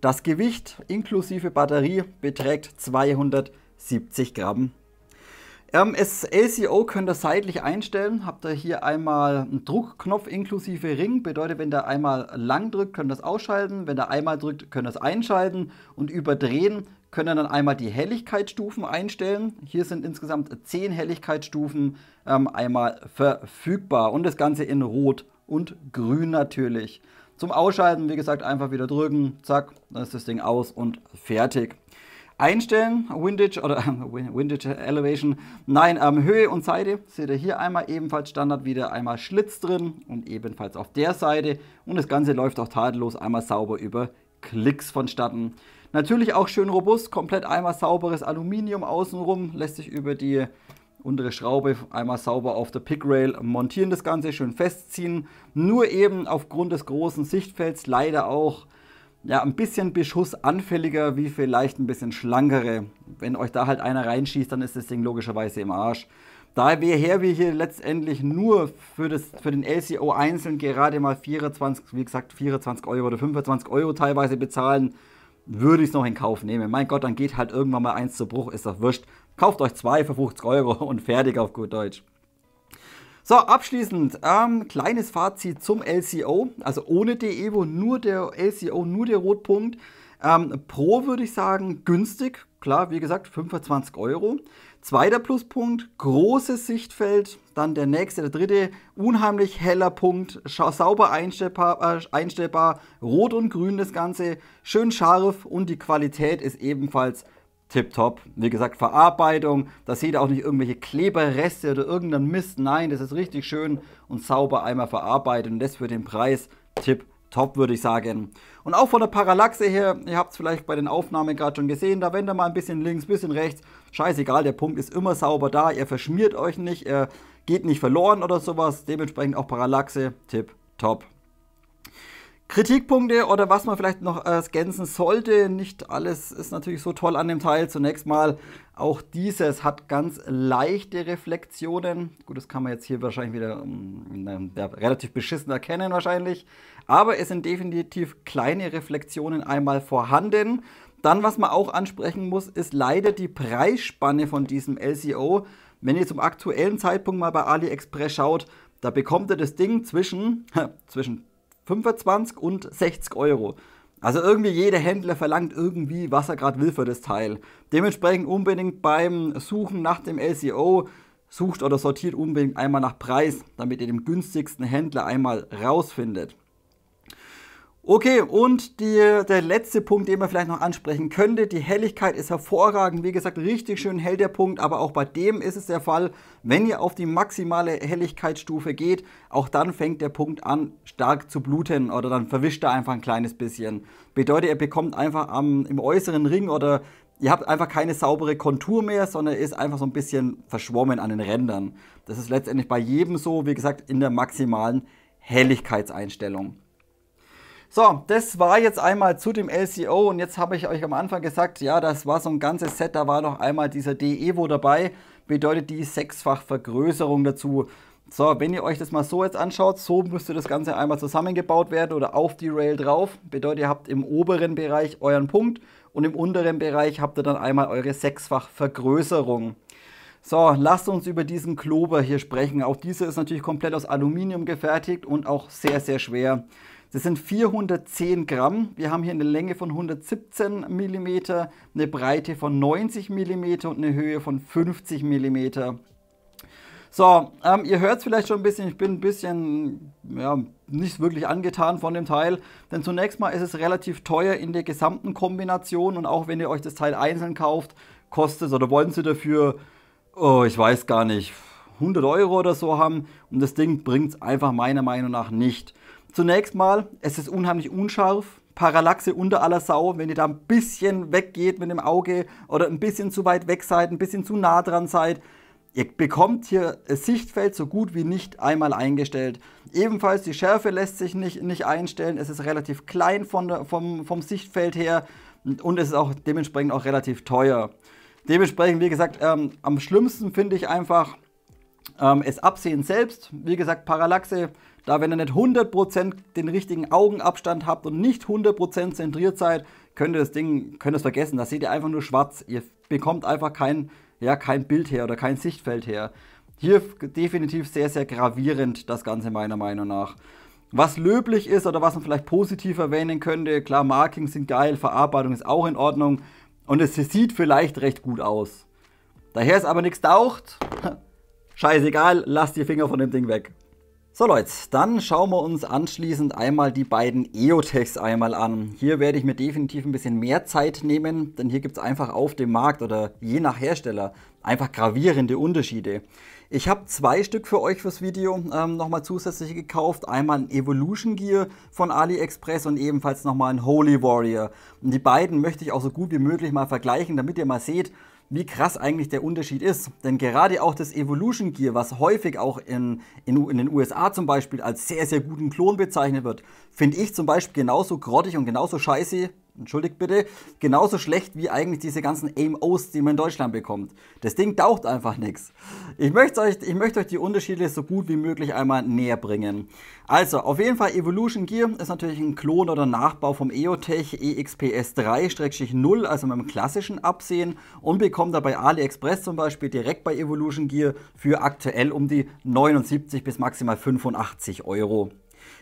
Das Gewicht inklusive Batterie beträgt 270 Gramm. Das LCO könnt ihr seitlich einstellen. Habt ihr hier einmal einen Druckknopf inklusive Ring. Bedeutet, wenn ihr einmal lang drückt, könnt ihr das ausschalten. Wenn ihr einmal drückt, könnt ihr es einschalten. Und überdrehen könnt ihr dann einmal die Helligkeitsstufen einstellen. Hier sind insgesamt 10 Helligkeitsstufen einmal verfügbar. Und das Ganze in Rot und Grün natürlich. Zum Ausschalten, wie gesagt, einfach wieder drücken. Zack, dann ist das Ding aus und fertig. Einstellen, Windage oder Windage Elevation, nein, Höhe und Seite, seht ihr hier einmal ebenfalls Standard wieder, einmal Schlitz drin und ebenfalls auf der Seite und das Ganze läuft auch tadellos einmal sauber über Klicks vonstatten. Natürlich auch schön robust, komplett einmal sauberes Aluminium außenrum, lässt sich über die untere Schraube einmal sauber auf der Pickrail montieren, das Ganze schön festziehen, nur eben aufgrund des großen Sichtfelds leider auch ja, ein bisschen beschussanfälliger wie vielleicht ein bisschen schlankere. Wenn euch da halt einer reinschießt, dann ist das Ding logischerweise im Arsch. Daher wir hier letztendlich nur für den LCO einzeln gerade mal 24, wie gesagt 24 Euro oder 25 Euro teilweise bezahlen, würde ich es noch in Kauf nehmen. Mein Gott, dann geht halt irgendwann mal eins zu Bruch, ist doch wurscht. Kauft euch 2 für 50 Euro und fertig auf gut Deutsch. So, abschließend, kleines Fazit zum LCO, also ohne D-Evo, nur der LCO, nur der Rotpunkt. Pro würde ich sagen, günstig, klar, wie gesagt, 25 Euro. Zweiter Pluspunkt, großes Sichtfeld, dann der nächste, der dritte, unheimlich heller Punkt, sauber einstellbar, rot und grün das Ganze, schön scharf und die Qualität ist ebenfalls tipptopp. Wie gesagt, Verarbeitung, da seht ihr auch nicht irgendwelche Kleberreste oder irgendeinen Mist. Nein, das ist richtig schön und sauber einmal verarbeitet und das für den Preis tipptopp, würde ich sagen. Und auch von der Parallaxe her, ihr habt es vielleicht bei den Aufnahmen gerade schon gesehen, da wendet ihr mal ein bisschen links, ein bisschen rechts. Scheißegal, der Punkt ist immer sauber da, ihr verschmiert euch nicht, er geht nicht verloren oder sowas. Dementsprechend auch Parallaxe tipptopp. Kritikpunkte oder was man vielleicht noch ergänzen sollte, nicht alles ist natürlich so toll an dem Teil. Zunächst mal, auch dieses hat ganz leichte Reflexionen. Gut, das kann man jetzt hier wahrscheinlich wieder relativ beschissen erkennen wahrscheinlich. Aber es sind definitiv kleine Reflexionen einmal vorhanden. Dann, was man auch ansprechen muss, ist leider die Preisspanne von diesem LCO. Wenn ihr zum aktuellen Zeitpunkt mal bei AliExpress schaut, da bekommt ihr das Ding zwischen 25 und 60 Euro. Also irgendwie jeder Händler verlangt irgendwie, was er gerade will für das Teil. Dementsprechend unbedingt beim Suchen nach dem LCO, sucht oder sortiert unbedingt einmal nach Preis, damit ihr den günstigsten Händler einmal rausfindet. Okay, und der letzte Punkt, den man vielleicht noch ansprechen könnte, die Helligkeit ist hervorragend, wie gesagt, richtig schön hell der Punkt, aber auch bei dem ist es der Fall, wenn ihr auf die maximale Helligkeitsstufe geht, auch dann fängt der Punkt an stark zu bluten oder dann verwischt er einfach ein kleines bisschen. Bedeutet, ihr bekommt einfach im äußeren Ring oder ihr habt einfach keine saubere Kontur mehr, sondern ist einfach so ein bisschen verschwommen an den Rändern. Das ist letztendlich bei jedem so, wie gesagt, in der maximalen Helligkeitseinstellung. So, das war jetzt einmal zu dem LCO und jetzt habe ich euch am Anfang gesagt, ja, das war so ein ganzes Set, da war noch einmal dieser DEVO dabei, bedeutet die 6-fach Vergrößerung dazu. So, wenn ihr euch das mal so jetzt anschaut, so müsste das Ganze einmal zusammengebaut werden oder auf die Rail drauf. Bedeutet, ihr habt im oberen Bereich euren Punkt und im unteren Bereich habt ihr dann einmal eure 6-fach Vergrößerung. So, lasst uns über diesen Klober hier sprechen. Auch dieser ist natürlich komplett aus Aluminium gefertigt und auch sehr, sehr schwer. Das sind 410 Gramm. Wir haben hier eine Länge von 117 mm, eine Breite von 90 mm und eine Höhe von 50 mm. So, ihr hört es vielleicht schon ein bisschen, ich bin ein bisschen, ja, nicht wirklich angetan von dem Teil. Denn zunächst mal ist es relativ teuer in der gesamten Kombination. Und auch wenn ihr euch das Teil einzeln kauft, kostet es oder wollen sie dafür, oh, ich weiß gar nicht, 100 € oder so haben. Und das Ding bringt es einfach meiner Meinung nach nicht. Zunächst mal, es ist unheimlich unscharf, Parallaxe unter aller Sau, wenn ihr da ein bisschen weggeht mit dem Auge oder ein bisschen zu weit weg seid, ein bisschen zu nah dran seid. Ihr bekommt hier das Sichtfeld so gut wie nicht einmal eingestellt. Ebenfalls die Schärfe lässt sich nicht einstellen, es ist relativ klein vom Sichtfeld her und es ist auch dementsprechend auch relativ teuer. Dementsprechend, wie gesagt, am schlimmsten finde ich einfach es Absehen selbst. Wie gesagt, Parallaxe. Da, wenn ihr nicht 100% den richtigen Augenabstand habt und nicht 100% zentriert seid, könnt ihr es vergessen. Da seht ihr einfach nur schwarz. Ihr bekommt einfach kein Bild her oder kein Sichtfeld her. Hier definitiv sehr, sehr gravierend das Ganze meiner Meinung nach. Was löblich ist oder was man vielleicht positiv erwähnen könnte, klar, Markings sind geil, Verarbeitung ist auch in Ordnung und es sieht vielleicht recht gut aus. Daher ist aber nichts taucht, scheißegal, lasst die Finger von dem Ding weg. So Leute, dann schauen wir uns anschließend einmal die beiden EOTechs einmal an. Hier werde ich mir definitiv ein bisschen mehr Zeit nehmen, denn hier gibt es einfach auf dem Markt oder je nach Hersteller einfach gravierende Unterschiede. Ich habe 2 Stück für euch fürs Video nochmal zusätzlich gekauft. Einmal ein Evolution Gear von AliExpress und ebenfalls nochmal ein Holy Warrior. Und die beiden möchte ich auch so gut wie möglich mal vergleichen, damit ihr mal seht, wie krass eigentlich der Unterschied ist. Denn gerade auch das Evolution Gear, was häufig auch in den USA zum Beispiel als sehr, sehr guten Klon bezeichnet wird, finde ich zum Beispiel genauso grottig und genauso scheiße, entschuldigt bitte, genauso schlecht wie eigentlich diese ganzen AIM-Os, die man in Deutschland bekommt. Das Ding taucht einfach nichts. Ich möchte euch die Unterschiede so gut wie möglich einmal näher bringen. Also, auf jeden Fall Evolution Gear ist natürlich ein Klon oder Nachbau vom EOTech EXPS 3-0, also mit dem klassischen Absehen, und bekommt da bei AliExpress zum Beispiel direkt bei Evolution Gear für aktuell um die 79 bis maximal 85 €.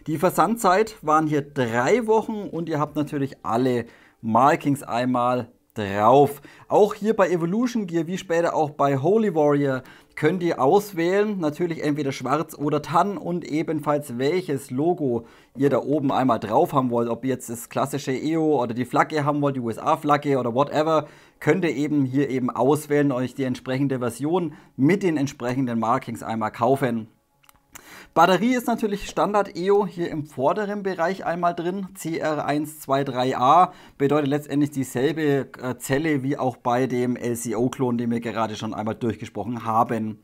Die Versandzeit waren hier 3 Wochen und ihr habt natürlich alle Markings einmal drauf. Auch hier bei Evolution Gear, wie später auch bei Holy Warrior, könnt ihr auswählen, natürlich entweder schwarz oder Tann und ebenfalls welches Logo ihr da oben einmal drauf haben wollt. Ob ihr jetzt das klassische EO oder die Flagge haben wollt, die USA-Flagge oder whatever, könnt ihr eben hier eben auswählen, euch die entsprechende Version mit den entsprechenden Markings einmal kaufen. Batterie ist natürlich Standard EO hier im vorderen Bereich einmal drin, CR123A, bedeutet letztendlich dieselbe Zelle wie auch bei dem LCO-Klon, den wir gerade schon einmal durchgesprochen haben.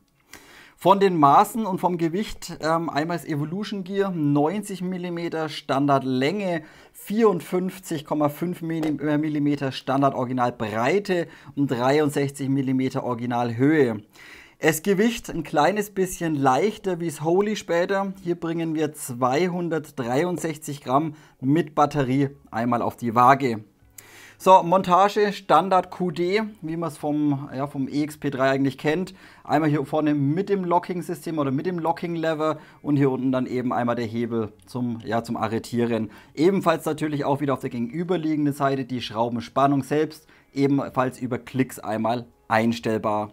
Von den Maßen und vom Gewicht einmal das Evolution Gear, 90 mm Standardlänge, 54,5 mm Standard Originalbreite und 63 mm Originalhöhe. Das Gewicht ein kleines bisschen leichter wie das Holy später. Hier bringen wir 263 Gramm mit Batterie einmal auf die Waage. So, Montage Standard QD, wie man es vom EXP3 eigentlich kennt. Einmal hier vorne mit dem Locking-System oder mit dem Locking-Lever und hier unten dann eben einmal der Hebel zum Arretieren. Ebenfalls natürlich auch wieder auf der gegenüberliegenden Seite die Schraubenspannung selbst, ebenfalls über Klicks einmal einstellbar.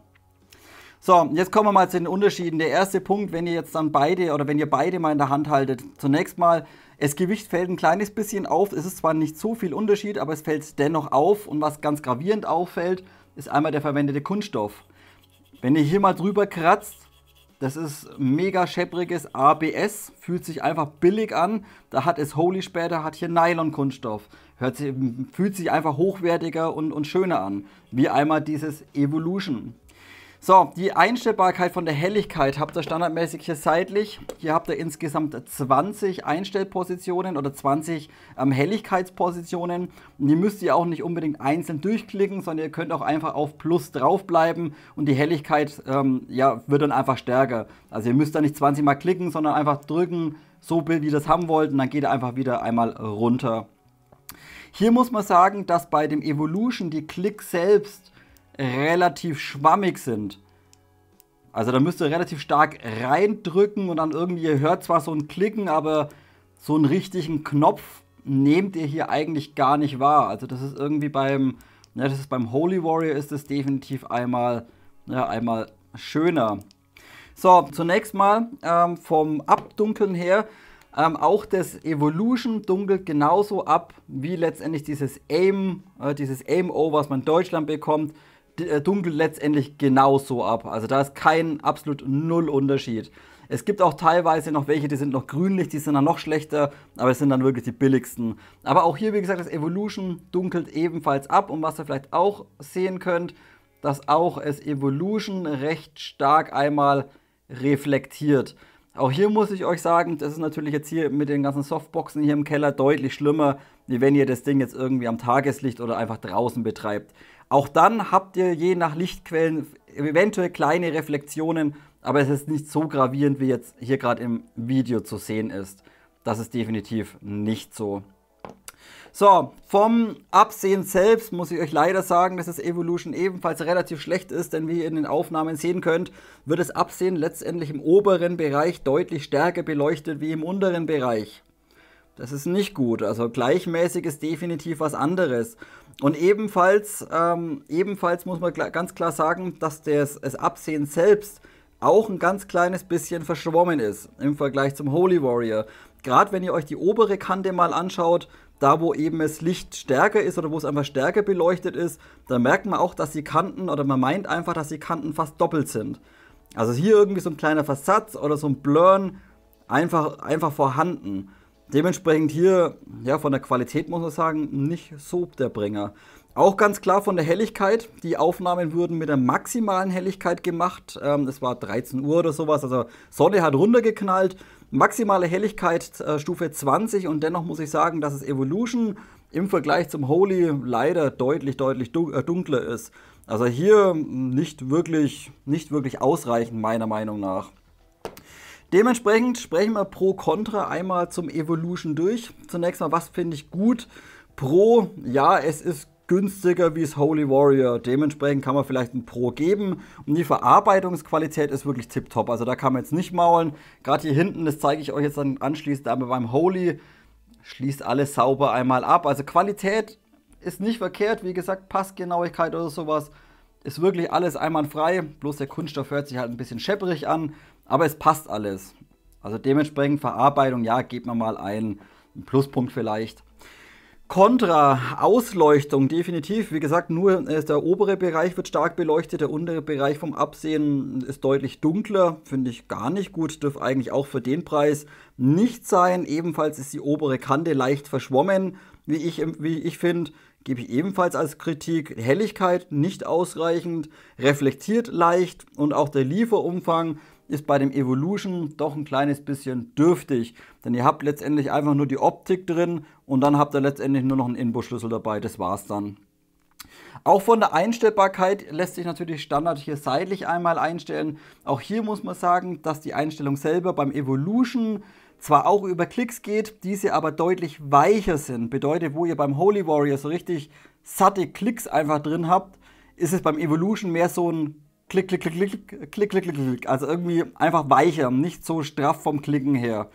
So, jetzt kommen wir mal zu den Unterschieden. Der erste Punkt, wenn ihr jetzt dann beide oder wenn ihr beide mal in der Hand haltet. Zunächst mal, das Gewicht fällt ein kleines bisschen auf. Es ist zwar nicht so viel Unterschied, aber es fällt dennoch auf. Und was ganz gravierend auffällt, ist einmal der verwendete Kunststoff. Wenn ihr hier mal drüber kratzt, Das ist mega scheppriges ABS, fühlt sich einfach billig an. Da hat es Holy später, hat hier Nylon-Kunststoff. Fühlt sich einfach hochwertiger und schöner an. Wie einmal dieses Evolution. So, die Einstellbarkeit von der Helligkeit habt ihr standardmäßig hier seitlich. Hier habt ihr insgesamt 20 Einstellpositionen oder 20 Helligkeitspositionen. Und die müsst ihr auch nicht unbedingt einzeln durchklicken, sondern ihr könnt auch einfach auf Plus draufbleiben und die Helligkeit ja, wird dann einfach stärker. Also ihr müsst da nicht 20 Mal klicken, sondern einfach drücken, so wie ihr das haben wollt, und dann geht er einfach wieder einmal runter. Hier muss man sagen, dass bei dem Evolution die Klicks selbst relativ schwammig sind. Also da müsst ihr relativ stark reindrücken und dann irgendwie, ihr hört zwar so ein Klicken, aber so einen richtigen Knopf nehmt ihr hier eigentlich gar nicht wahr. Also das ist irgendwie beim Holy Warrior ist es definitiv einmal schöner. So, zunächst mal vom Abdunkeln her, auch das Evolution dunkelt genauso ab wie letztendlich dieses Aim-O, was man in Deutschland bekommt, dunkelt letztendlich genauso ab. Also da ist kein absolut null Unterschied. Es gibt auch teilweise noch welche, die sind noch grünlich, die sind dann noch schlechter, aber es sind dann wirklich die billigsten. Aber auch hier, wie gesagt, das Evolution dunkelt ebenfalls ab. Und was ihr vielleicht auch sehen könnt, dass auch das Evolution recht stark einmal reflektiert. Auch hier muss ich euch sagen, das ist natürlich jetzt hier mit den ganzen Softboxen hier im Keller deutlich schlimmer, wie wenn ihr das Ding jetzt irgendwie am Tageslicht oder einfach draußen betreibt. Auch dann habt ihr je nach Lichtquellen eventuell kleine Reflexionen, aber es ist nicht so gravierend, wie jetzt hier gerade im Video zu sehen ist. Das ist definitiv nicht so. So, vom Absehen selbst muss ich euch leider sagen, dass das Evolution ebenfalls relativ schlecht ist, denn wie ihr in den Aufnahmen sehen könnt, wird das Absehen letztendlich im oberen Bereich deutlich stärker beleuchtet wie im unteren Bereich. Das ist nicht gut, also gleichmäßig ist definitiv was anderes. Und ebenfalls muss man ganz klar sagen, dass das Absehen selbst auch ein ganz kleines bisschen verschwommen ist im Vergleich zum Holy Warrior. Gerade wenn ihr euch die obere Kante mal anschaut, da wo eben das Licht stärker ist oder wo es einfach stärker beleuchtet ist, da merkt man auch, dass die Kanten, oder man meint einfach, dass die Kanten fast doppelt sind. Also hier irgendwie so ein kleiner Versatz oder so ein Blurren einfach vorhanden. Dementsprechend hier, ja, von der Qualität muss man sagen, nicht so der Bringer. Auch ganz klar von der Helligkeit. Die Aufnahmen wurden mit der maximalen Helligkeit gemacht. Es war 13 Uhr oder sowas, also Sonne hat runtergeknallt. Maximale Helligkeit Stufe 20 und dennoch muss ich sagen, dass es Evolution im Vergleich zum Holy leider deutlich dunkler ist. Also hier nicht wirklich ausreichend meiner Meinung nach. Dementsprechend sprechen wir Pro Contra einmal zum Evolution durch. Zunächst mal, was finde ich gut? Pro, ja, es ist günstiger wie das Holy Warrior. Dementsprechend kann man vielleicht ein Pro geben. Und die Verarbeitungsqualität ist wirklich tipptopp. Also da kann man jetzt nicht maulen. Gerade hier hinten, das zeige ich euch jetzt dann anschließend, aber beim Holy schließt alles sauber einmal ab. Also Qualität ist nicht verkehrt. Wie gesagt, Passgenauigkeit oder sowas ist wirklich alles einwandfrei. Bloß der Kunststoff hört sich halt ein bisschen schepperig an. Aber es passt alles. Also dementsprechend Verarbeitung, ja, gebt mir mal einen Pluspunkt vielleicht. Contra, Ausleuchtung, definitiv. Wie gesagt, nur der obere Bereich wird stark beleuchtet. Der untere Bereich vom Absehen ist deutlich dunkler. Finde ich gar nicht gut. Dürfte eigentlich auch für den Preis nicht sein. Ebenfalls ist die obere Kante leicht verschwommen, wie ich finde. Gebe ich ebenfalls als Kritik. Helligkeit nicht ausreichend, reflektiert leicht und auch der Lieferumfang ist bei dem Evolution doch ein kleines bisschen dürftig. Denn ihr habt letztendlich einfach nur die Optik drin und dann habt ihr letztendlich nur noch einen Inbusschlüssel dabei. Das war's dann. Auch von der Einstellbarkeit lässt sich natürlich Standard hier seitlich einmal einstellen. Auch hier muss man sagen, dass die Einstellung selber beim Evolution zwar auch über Klicks geht, diese aber deutlich weicher sind. Bedeutet, wo ihr beim Holy Warrior so richtig satte Klicks einfach drin habt, ist es beim Evolution mehr so ein Klick, Klick, Klick, Klick, Klick, Klick, Klick, Klick. Also irgendwie einfach weicher, nicht so straff vom Klicken her.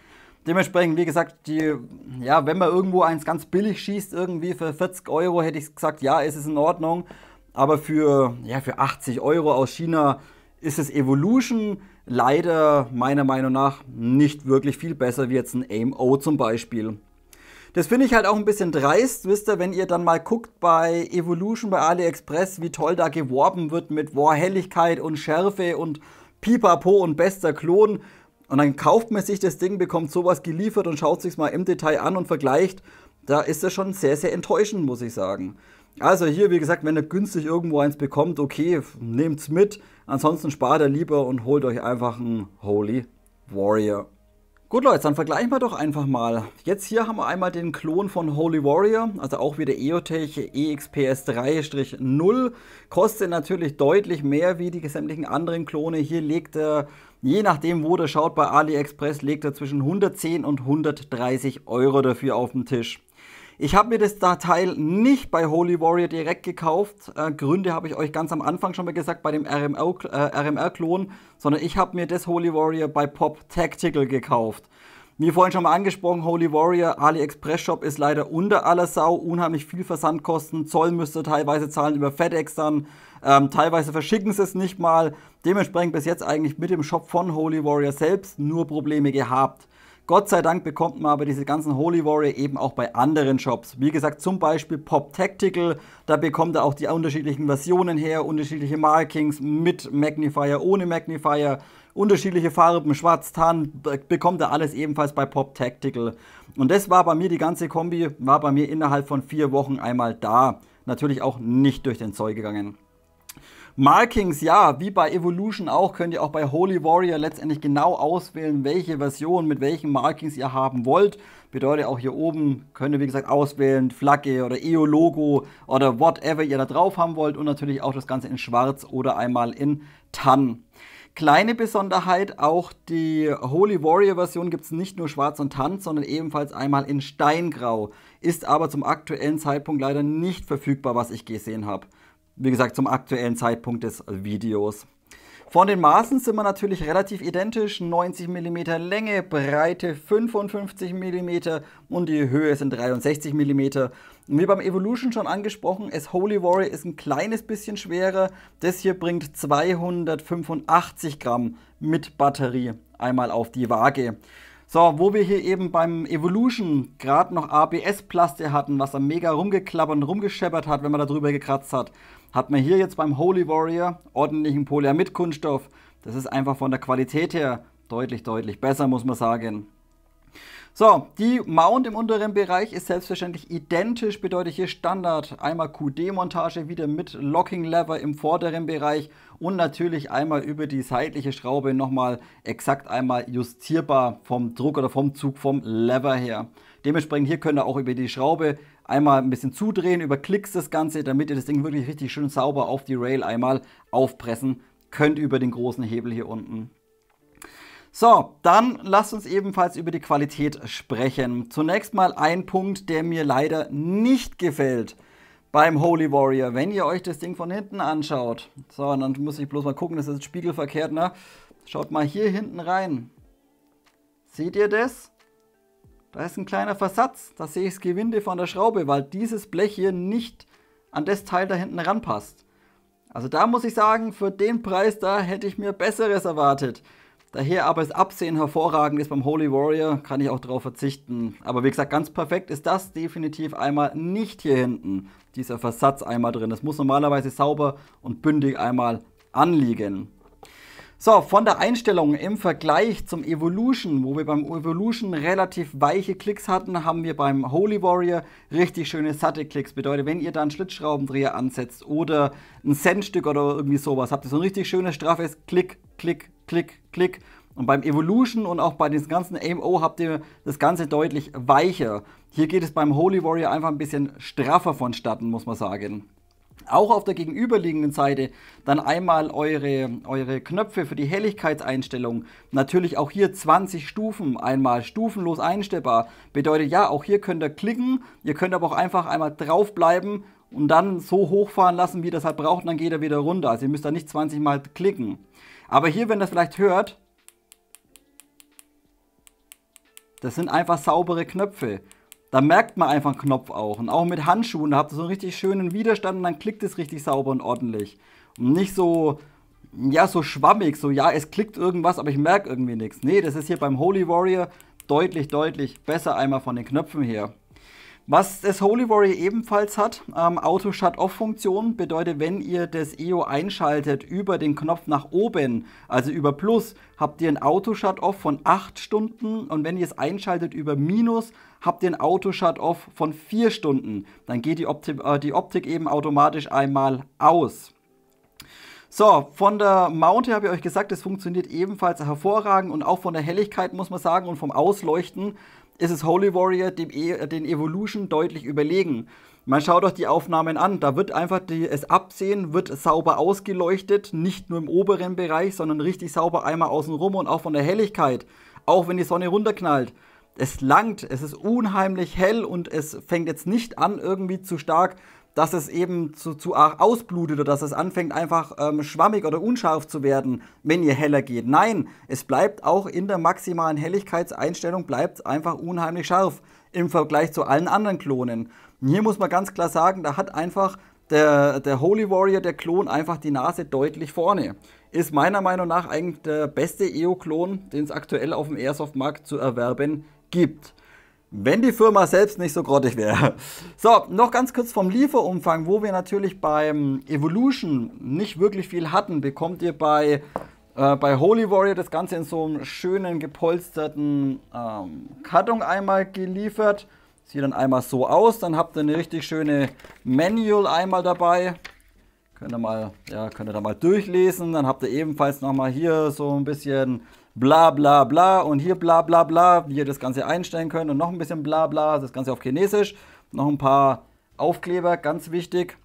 Dementsprechend, wie gesagt, wenn man irgendwo eins ganz billig schießt, irgendwie für 40 Euro, hätte ich gesagt, ja, ist es in Ordnung. Aber für 80 Euro aus China ist es Evolution leider meiner Meinung nach nicht wirklich viel besser wie jetzt ein Aim-O zum Beispiel. Das finde ich halt auch ein bisschen dreist, wisst ihr, wenn ihr dann mal guckt bei Evolution, bei AliExpress, wie toll da geworben wird mit Helligkeit und Schärfe und Pipapo und bester Klon. Und dann kauft man sich das Ding, bekommt sowas geliefert und schaut sich mal im Detail an und vergleicht. Da ist das schon sehr, sehr enttäuschend, muss ich sagen. Also hier, wie gesagt, wenn ihr günstig irgendwo eins bekommt, okay, nehmt's mit. Ansonsten spart ihr lieber und holt euch einfach einen Holy Warrior. Gut Leute, dann vergleichen wir doch einfach mal. Jetzt hier haben wir einmal den Klon von Holy Warrior, also auch wieder EOTech EXPS 3-0. Kostet natürlich deutlich mehr wie die sämtlichen anderen Klone. Hier legt er, je nachdem wo der schaut, bei AliExpress legt er zwischen 110 und 130 Euro dafür auf den Tisch. Ich habe mir das Teil nicht bei Holy Warrior direkt gekauft. Gründe habe ich euch ganz am Anfang schon mal gesagt bei dem RMR-Klon, sondern ich habe mir das Holy Warrior bei Pop Tactical gekauft. Wie vorhin schon mal angesprochen, Holy Warrior AliExpress Shop ist leider unter aller Sau, unheimlich viel Versandkosten, Zoll müsst ihr teilweise zahlen über FedEx dann, teilweise verschicken sie es nicht mal. Dementsprechend bis jetzt eigentlich mit dem Shop von Holy Warrior selbst nur Probleme gehabt. Gott sei Dank bekommt man aber diese ganzen Holy Warrior eben auch bei anderen Shops. Wie gesagt, zum Beispiel Pop Tactical, da bekommt er auch die unterschiedlichen Versionen her, unterschiedliche Markings mit Magnifier, ohne Magnifier, unterschiedliche Farben, schwarz, tan, bekommt er alles ebenfalls bei Pop Tactical. Und das war bei mir, die ganze Kombi, war bei mir innerhalb von 4 Wochen einmal da. Natürlich auch nicht durch den Zoll gegangen. Markings, ja, wie bei Evolution auch, könnt ihr auch bei Holy Warrior letztendlich genau auswählen, welche Version mit welchen Markings ihr haben wollt. Bedeutet auch hier oben könnt ihr, wie gesagt, auswählen, Flagge oder EO-Logo oder whatever ihr da drauf haben wollt. Und natürlich auch das Ganze in schwarz oder einmal in Tan. Kleine Besonderheit, auch die Holy Warrior Version gibt es nicht nur schwarz und Tan, sondern ebenfalls einmal in Steingrau. Ist aber zum aktuellen Zeitpunkt leider nicht verfügbar, was ich gesehen habe. Wie gesagt, zum aktuellen Zeitpunkt des Videos. Von den Maßen sind wir natürlich relativ identisch. 90 mm Länge, Breite 55 mm und die Höhe sind 63 mm. Und wie beim Evolution schon angesprochen, das Holy Warrior ist ein kleines bisschen schwerer. Das hier bringt 285 Gramm mit Batterie einmal auf die Waage. So, wo wir hier eben beim Evolution gerade noch ABS-Plaste hatten, was dann mega rumgeklappert und rumgescheppert hat, wenn man da drüber gekratzt hat, hat man hier jetzt beim Holy Warrior ordentlichen Polyamid-Kunststoff. Das ist einfach von der Qualität her deutlich, deutlich besser, muss man sagen. So, die Mount im unteren Bereich ist selbstverständlich identisch, bedeutet hier Standard. Einmal QD-Montage wieder mit Locking Lever im vorderen Bereich und natürlich einmal über die seitliche Schraube nochmal exakt einmal justierbar vom Druck oder vom Zug vom Lever her. Dementsprechend hier könnt ihr auch über die Schraube einmal ein bisschen zudrehen, über Klicks das Ganze, damit ihr das Ding wirklich richtig schön sauber auf die Rail einmal aufpressen könnt über den großen Hebel hier unten. So, dann lasst uns ebenfalls über die Qualität sprechen. Zunächst mal ein Punkt, der mir leider nicht gefällt beim Holy Warrior. Wenn ihr euch das Ding von hinten anschaut, so, und dann muss ich bloß mal gucken, das ist spiegelverkehrt, ne? Schaut mal hier hinten rein. Seht ihr das? Da ist ein kleiner Versatz. Da sehe ich das Gewinde von der Schraube, weil dieses Blech hier nicht an das Teil da hinten ranpasst. Also da muss ich sagen, für den Preis da hätte ich mir Besseres erwartet. Daher aber das Absehen hervorragend ist beim Holy Warrior, kann ich auch darauf verzichten. Aber wie gesagt, ganz perfekt ist das definitiv einmal nicht hier hinten. Dieser Versatz einmal drin. Das muss normalerweise sauber und bündig einmal anliegen. So, von der Einstellung im Vergleich zum Evolution, wo wir beim Evolution relativ weiche Klicks hatten, haben wir beim Holy Warrior richtig schöne satte Klicks. Bedeutet, wenn ihr da einen Schlitzschraubendreher ansetzt oder ein Centstück oder irgendwie sowas, habt ihr so ein richtig schönes, straffes Klick, Klick, Klick, Klick. Und beim Evolution und auch bei diesen ganzen AMO habt ihr das Ganze deutlich weicher. Hier geht es beim Holy Warrior einfach ein bisschen straffer vonstatten, muss man sagen. Auch auf der gegenüberliegenden Seite dann einmal eure Knöpfe für die Helligkeitseinstellung. Natürlich auch hier 20 Stufen, einmal stufenlos einstellbar. Bedeutet ja, auch hier könnt ihr klicken, ihr könnt aber auch einfach einmal draufbleiben und dann so hochfahren lassen, wie das halt braucht, und dann geht er wieder runter. Also ihr müsst da nicht 20 Mal klicken. Aber hier, wenn ihr das vielleicht hört, das sind einfach saubere Knöpfe. Da merkt man einfach einen Knopf auch. Und auch mit Handschuhen, da habt ihr so einen richtig schönen Widerstand und dann klickt es richtig sauber und ordentlich. Und nicht so, ja, so schwammig, so, ja, es klickt irgendwas, aber ich merke irgendwie nichts. Nee, das ist hier beim Holy Warrior deutlich, deutlich besser einmal von den Knöpfen her. Was das Holy Warrior ebenfalls hat, Auto-Shut-Off-Funktion, bedeutet, wenn ihr das EO einschaltet über den Knopf nach oben, also über Plus, habt ihr ein Auto-Shut-Off von 8 Stunden und wenn ihr es einschaltet über Minus, habt ihr ein Auto-Shut-Off von 4 Stunden. Dann geht die Optik eben automatisch einmal aus. So, von der Mount her habe ich euch gesagt, es funktioniert ebenfalls hervorragend und auch von der Helligkeit muss man sagen und vom Ausleuchten ist es Holy Warrior den Evolution deutlich überlegen. Man schaut euch die Aufnahmen an, da wird einfach das Absehen wird sauber ausgeleuchtet, nicht nur im oberen Bereich, sondern richtig sauber einmal außenrum und auch von der Helligkeit, auch wenn die Sonne runterknallt. Es langt, es ist unheimlich hell und es fängt jetzt nicht an irgendwie zu stark, dass es eben zu arg ausblutet oder dass es anfängt einfach schwammig oder unscharf zu werden, wenn ihr heller geht. Nein, es bleibt auch in der maximalen Helligkeitseinstellung bleibt einfach unheimlich scharf im Vergleich zu allen anderen Klonen. Und hier muss man ganz klar sagen, da hat einfach der Holy Warrior, der Klon, einfach die Nase deutlich vorne. Ist meiner Meinung nach eigentlich der beste EO-Klon, den es aktuell auf dem Airsoft-Markt zu erwerben gibt. Wenn die Firma selbst nicht so grottig wäre. So, noch ganz kurz vom Lieferumfang, wo wir natürlich beim Evolution nicht wirklich viel hatten, bekommt ihr bei Holy Warrior das Ganze in so einem schönen gepolsterten Karton einmal geliefert. Sieht dann einmal so aus, dann habt ihr eine richtig schöne Manual einmal dabei. Könnt ihr da mal durchlesen, dann habt ihr ebenfalls nochmal hier so ein bisschen bla bla bla und hier bla bla bla, wie ihr das Ganze einstellen könnt und noch ein bisschen bla bla, das Ganze auf Chinesisch, noch ein paar Aufkleber, ganz wichtig,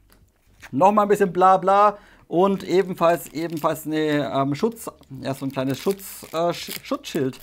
nochmal ein bisschen bla bla und ebenfalls eine so ein kleines Schutzschild.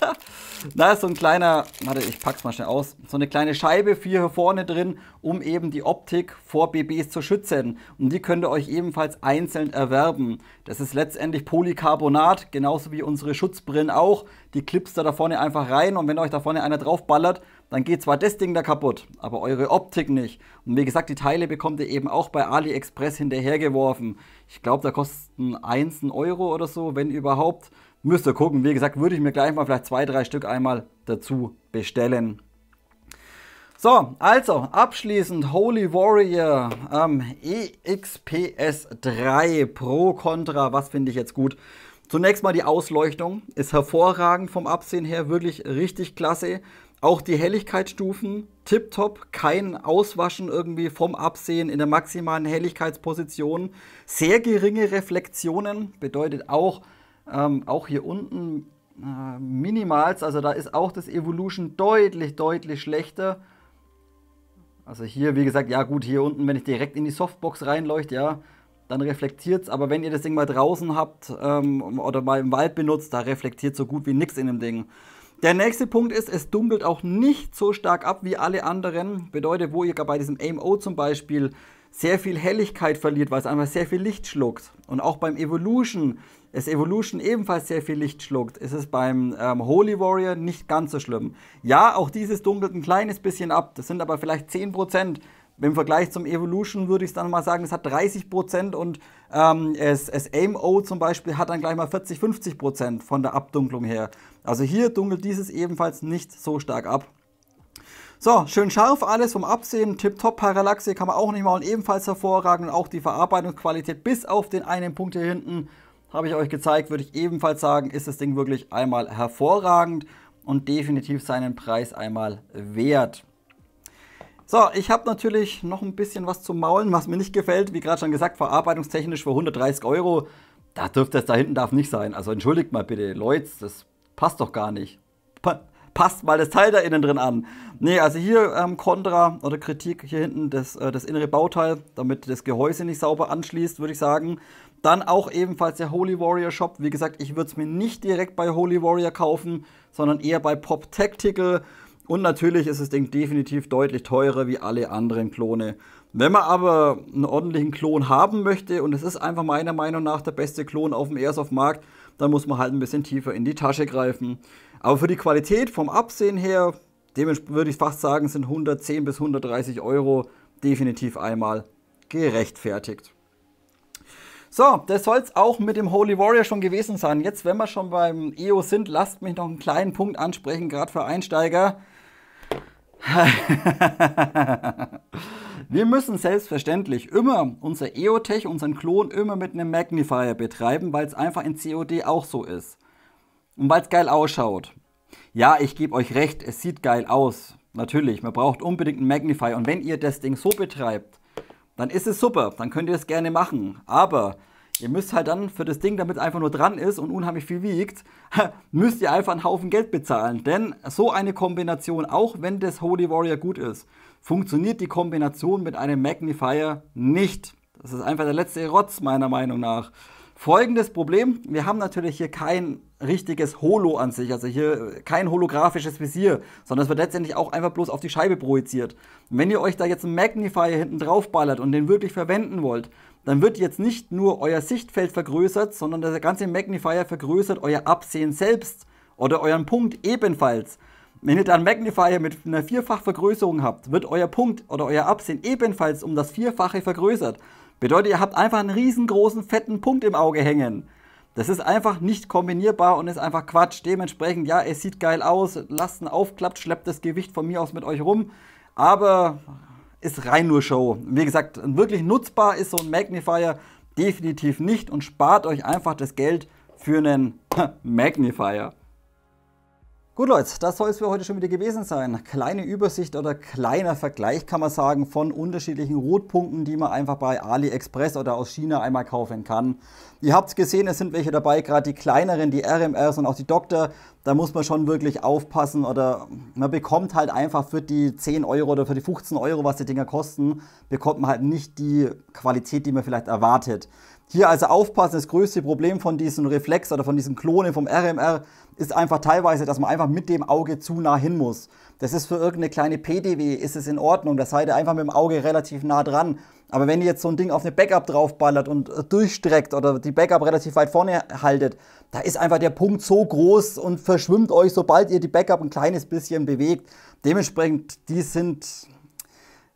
Da ist so ein kleiner, warte, ich pack's mal schnell aus, so eine kleine Scheibe hier vorne drin, um eben die Optik vor BBs zu schützen. Und die könnt ihr euch ebenfalls einzeln erwerben. Das ist letztendlich Polycarbonat, genauso wie unsere Schutzbrillen auch. Die klipst da vorne einfach rein und wenn euch da vorne einer drauf ballert, dann geht zwar das Ding da kaputt, aber eure Optik nicht. Und wie gesagt, die Teile bekommt ihr eben auch bei AliExpress hinterhergeworfen. Ich glaube, da kosten 1 Euro oder so, wenn überhaupt. Müsst ihr gucken. Wie gesagt, würde ich mir gleich mal vielleicht 2, 3 Stück einmal dazu bestellen. So, also abschließend Holy Warrior EXPS 3 Pro Contra. Was finde ich jetzt gut? Zunächst mal die Ausleuchtung ist hervorragend vom Absehen her, wirklich richtig klasse. Auch die Helligkeitsstufen tipptopp, kein Auswaschen irgendwie vom Absehen in der maximalen Helligkeitsposition. Sehr geringe Reflexionen, bedeutet auch hier unten minimals, also da ist auch das Evolution deutlich schlechter. Also hier, wie gesagt, ja gut, hier unten, wenn ich direkt in die Softbox reinleuchte, ja, dann reflektiert es. Aber wenn ihr das Ding mal draußen habt oder mal im Wald benutzt, da reflektiert so gut wie nichts in dem Ding. Der nächste Punkt ist, es dunkelt auch nicht so stark ab wie alle anderen. Bedeutet, wo ihr bei diesem AIM-O zum Beispiel sehr viel Helligkeit verliert, weil es einfach sehr viel Licht schluckt. Und auch beim Evolution ebenfalls sehr viel Licht schluckt, ist es beim Holy Warrior nicht ganz so schlimm. Ja, auch dieses dunkelt ein kleines bisschen ab. Das sind aber vielleicht 10%. Im Vergleich zum Evolution würde ich es dann mal sagen, es hat 30% und das AIM-O zum Beispiel hat dann gleich mal 40-50% von der Abdunklung her. Also hier dunkelt dieses ebenfalls nicht so stark ab. So, schön scharf alles vom Absehen, tipptopp, Parallaxe kann man auch nicht machen, ebenfalls hervorragend. Und auch die Verarbeitungsqualität bis auf den einen Punkt hier hinten, habe ich euch gezeigt, würde ich ebenfalls sagen, ist das Ding wirklich einmal hervorragend und definitiv seinen Preis einmal wert. So, ich habe natürlich noch ein bisschen was zum Maulen, was mir nicht gefällt. Wie gerade schon gesagt, verarbeitungstechnisch für 130 Euro. Da dürfte es da hinten darf nicht sein. Also entschuldigt mal bitte, Leute, das passt doch gar nicht. Passt mal das Teil da innen drin an. Nee, also hier Kontra oder Kritik hier hinten das innere Bauteil, damit das Gehäuse nicht sauber anschließt, würde ich sagen. Dann auch ebenfalls der Holy Warrior Shop. Wie gesagt, ich würde es mir nicht direkt bei Holy Warrior kaufen, sondern eher bei Pop Tactical. Und natürlich ist das Ding definitiv deutlich teurer wie alle anderen Klone. Wenn man aber einen ordentlichen Klon haben möchte, und es ist einfach meiner Meinung nach der beste Klon auf dem Airsoft-Markt, dann muss man halt ein bisschen tiefer in die Tasche greifen. Aber für die Qualität vom Absehen her, dementsprechend würde ich fast sagen, sind 110 bis 130 Euro definitiv einmal gerechtfertigt. So, das soll es auch mit dem Holy Warrior schon gewesen sein. Jetzt, wenn wir schon beim EO sind, lasst mich noch einen kleinen Punkt ansprechen, gerade für Einsteiger. Wir müssen selbstverständlich immer unser EOTech, unseren Klon, immer mit einem Magnifier betreiben, weil es einfach in COD auch so ist. Und weil es geil ausschaut. Ja, ich gebe euch recht, es sieht geil aus. Natürlich, man braucht unbedingt einen Magnifier. Und wenn ihr das Ding so betreibt, dann ist es super, dann könnt ihr es gerne machen. Aber ihr müsst halt dann für das Ding, damit es einfach nur dran ist und unheimlich viel wiegt, müsst ihr einfach einen Haufen Geld bezahlen. Denn so eine Kombination, auch wenn das Holy Warrior gut ist, funktioniert die Kombination mit einem Magnifier nicht. Das ist einfach der letzte Rotz, meiner Meinung nach. Folgendes Problem, wir haben natürlich hier kein richtiges Holo an sich, also hier kein holographisches Visier, sondern es wird letztendlich auch einfach bloß auf die Scheibe projiziert. Und wenn ihr euch da jetzt einen Magnifier hinten drauf ballert und den wirklich verwenden wollt, dann wird jetzt nicht nur euer Sichtfeld vergrößert, sondern der ganze Magnifier vergrößert euer Absehen selbst oder euren Punkt ebenfalls. Wenn ihr dann Magnifier mit einer Vierfachvergrößerung habt, wird euer Punkt oder euer Absehen ebenfalls um das Vierfache vergrößert. Bedeutet, ihr habt einfach einen riesengroßen, fetten Punkt im Auge hängen. Das ist einfach nicht kombinierbar und ist einfach Quatsch. Dementsprechend, ja, es sieht geil aus, lasst ihn aufklappt, schleppt das Gewicht von mir aus mit euch rum. Aber ist rein nur Show. Wie gesagt, wirklich nutzbar ist so ein Magnifier definitiv nicht und spart euch einfach das Geld für einen Magnifier. Gut Leute, das soll es für heute schon wieder gewesen sein. Kleine Übersicht oder kleiner Vergleich kann man sagen von unterschiedlichen Rotpunkten, die man einfach bei AliExpress oder aus China einmal kaufen kann. Ihr habt es gesehen, es sind welche dabei, gerade die kleineren, die RMRs und auch die Doktor. Da muss man schon wirklich aufpassen oder man bekommt halt einfach für die 10 Euro oder für die 15 Euro, was die Dinger kosten, bekommt man halt nicht die Qualität, die man vielleicht erwartet. Hier also aufpassen, das größte Problem von diesem Reflex oder von diesen Klonen vom RMR ist einfach teilweise, dass man einfach mit dem Auge zu nah hin muss. Das ist für irgendeine kleine PDW, ist es in Ordnung, da seid ihr einfach mit dem Auge relativ nah dran. Aber wenn ihr jetzt so ein Ding auf eine Backup draufballert und durchstreckt oder die Backup relativ weit vorne haltet, da ist einfach der Punkt so groß und verschwimmt euch, sobald ihr die Backup ein kleines bisschen bewegt. Dementsprechend, die sind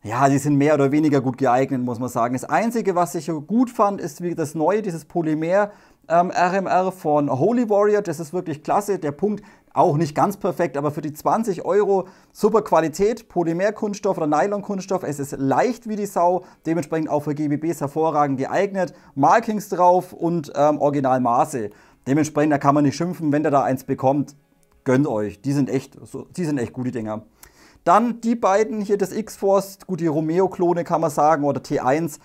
mehr oder weniger gut geeignet, muss man sagen. Das Einzige, was ich gut fand, ist wie das neue, dieses Polymer RMR von Holy Warrior. Das ist wirklich klasse. Der Punkt auch nicht ganz perfekt, aber für die 20 Euro super Qualität. Polymerkunststoff oder Nylonkunststoff. Es ist leicht wie die Sau. Dementsprechend auch für GBBs hervorragend geeignet. Markings drauf und Originalmaße. Dementsprechend, da kann man nicht schimpfen, wenn ihr da eins bekommt. Gönnt euch. Die sind echt gute Dinger. Dann die beiden hier, das X-Force, gut, die Romeo-Klone kann man sagen, oder T1,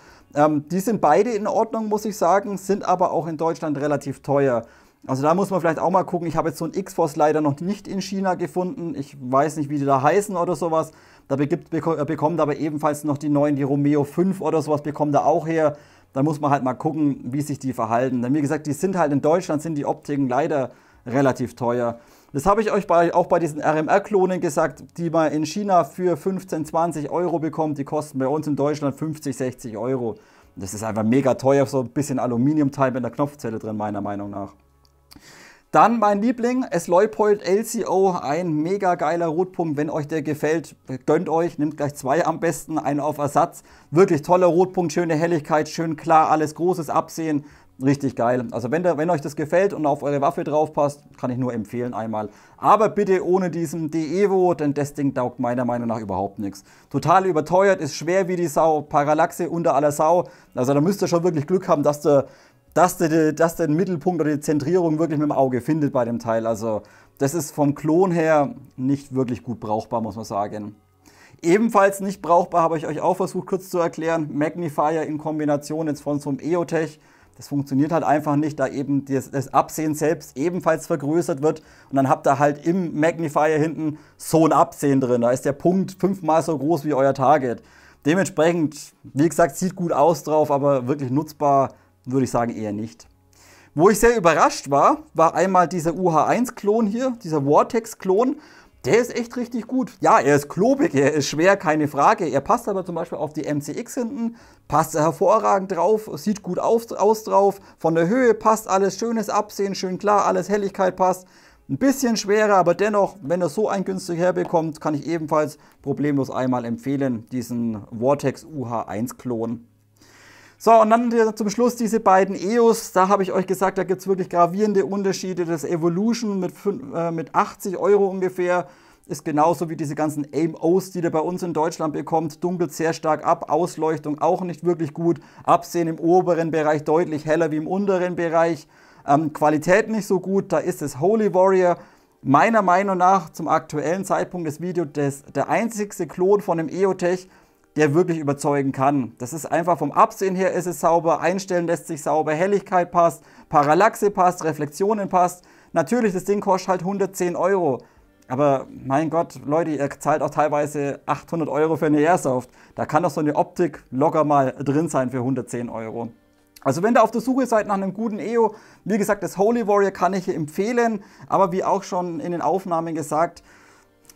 die sind beide in Ordnung, muss ich sagen, sind aber auch in Deutschland relativ teuer. Also da muss man vielleicht auch mal gucken, ich habe jetzt so ein X-Force leider noch nicht in China gefunden, ich weiß nicht, wie die da heißen oder sowas. Da bekommt aber ebenfalls noch die neuen, die Romeo 5 oder sowas, bekommt er auch her. Da muss man halt mal gucken, wie sich die verhalten. Denn wie gesagt, die sind halt in Deutschland, sind die Optiken leider relativ teuer. Das habe ich euch auch bei diesen RMR-Klonen gesagt, die man in China für 15, 20 Euro bekommt. Die kosten bei uns in Deutschland 50, 60 Euro. Das ist einfach mega teuer, so ein bisschen Aluminiumteil mit einer Knopfzelle drin, meiner Meinung nach. Dann mein Liebling, S-Leupold LCO, ein mega geiler Rotpunkt. Wenn euch der gefällt, gönnt euch, nehmt gleich 2 am besten, einen auf Ersatz. Wirklich toller Rotpunkt, schöne Helligkeit, schön klar, alles großes Absehen. Richtig geil. Also wenn euch das gefällt und auf eure Waffe drauf passt, kann ich nur empfehlen einmal. Aber bitte ohne diesen De-Evo, denn das Ding taugt meiner Meinung nach überhaupt nichts. Total überteuert, ist schwer wie die Sau, Parallaxe unter aller Sau. Also da müsst ihr schon wirklich Glück haben, dass der den Mittelpunkt oder die Zentrierung wirklich mit dem Auge findet bei dem Teil. Also das ist vom Klon her nicht wirklich gut brauchbar, muss man sagen. Ebenfalls nicht brauchbar, habe ich euch auch versucht kurz zu erklären, Magnifier in Kombination jetzt von so einem EOTech. Das funktioniert halt einfach nicht, da eben das Absehen selbst ebenfalls vergrößert wird. Und dann habt ihr halt im Magnifier hinten so ein Absehen drin. Da ist der Punkt 5-mal so groß wie euer Target. Dementsprechend, wie gesagt, sieht gut aus drauf, aber wirklich nutzbar würde ich sagen eher nicht. Wo ich sehr überrascht war einmal dieser UH1-Klon hier, dieser Vortex-Klon. Der ist echt richtig gut. Ja, er ist klobig, er ist schwer, keine Frage. Er passt aber zum Beispiel auf die MCX hinten, passt hervorragend drauf, sieht gut aus drauf. Von der Höhe passt alles, schönes Absehen, schön klar, alles Helligkeit passt. Ein bisschen schwerer, aber dennoch, wenn ihr so ein günstig herbekommt, kann ich ebenfalls problemlos einmal empfehlen, diesen Vortex UH1-Klon. So, und dann zum Schluss diese beiden EOS, da habe ich euch gesagt, da gibt es wirklich gravierende Unterschiede. Das Evolution mit 80 Euro ungefähr ist genauso wie diese ganzen AIM-Os, die ihr bei uns in Deutschland bekommt. Dunkelt sehr stark ab, Ausleuchtung auch nicht wirklich gut. Absehen im oberen Bereich deutlich heller wie im unteren Bereich. Qualität nicht so gut, da ist das Holy Warrior meiner Meinung nach zum aktuellen Zeitpunkt des Videos der einzigste Klon von dem EOTech, der wirklich überzeugen kann. Das ist einfach vom Absehen her ist es sauber, einstellen lässt sich sauber, Helligkeit passt, Parallaxe passt, Reflexionen passt. Natürlich, das Ding kostet halt 110 €. Aber mein Gott, Leute, ihr zahlt auch teilweise 800 € für eine Airsoft. Da kann doch so eine Optik locker mal drin sein für 110 €. Also wenn ihr auf der Suche seid nach einem guten EO, wie gesagt, das Holy Warrior kann ich hier empfehlen, aber wie auch schon in den Aufnahmen gesagt,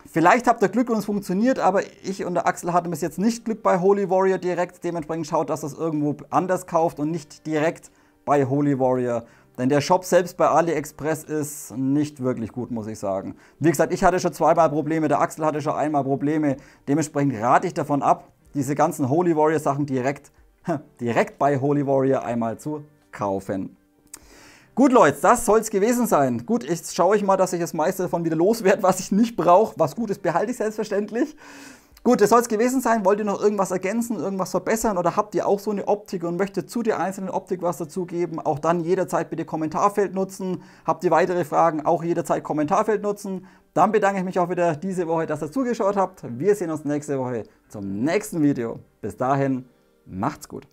vielleicht habt ihr Glück und es funktioniert, aber ich und der Axel hatten bis jetzt nicht Glück bei Holy Warrior direkt, dementsprechend schaut, dass ihr es irgendwo anders kauft und nicht direkt bei Holy Warrior. Denn der Shop selbst bei AliExpress ist nicht wirklich gut, muss ich sagen. Wie gesagt, ich hatte schon zweimal Probleme, der Axel hatte schon einmal Probleme, dementsprechend rate ich davon ab, diese ganzen Holy Warrior Sachen direkt bei Holy Warrior einmal zu kaufen. Gut Leute, das soll es gewesen sein. Gut, jetzt schaue ich mal, dass ich das meiste davon wieder loswerde, was ich nicht brauche. Was gut ist, behalte ich selbstverständlich. Gut, das soll es gewesen sein. Wollt ihr noch irgendwas ergänzen, irgendwas verbessern oder habt ihr auch so eine Optik und möchtet zu der einzelnen Optik was dazugeben? Auch dann jederzeit bitte Kommentarfeld nutzen. Habt ihr weitere Fragen, auch jederzeit Kommentarfeld nutzen. Dann bedanke ich mich auch wieder diese Woche, dass ihr zugeschaut habt. Wir sehen uns nächste Woche zum nächsten Video. Bis dahin, macht's gut.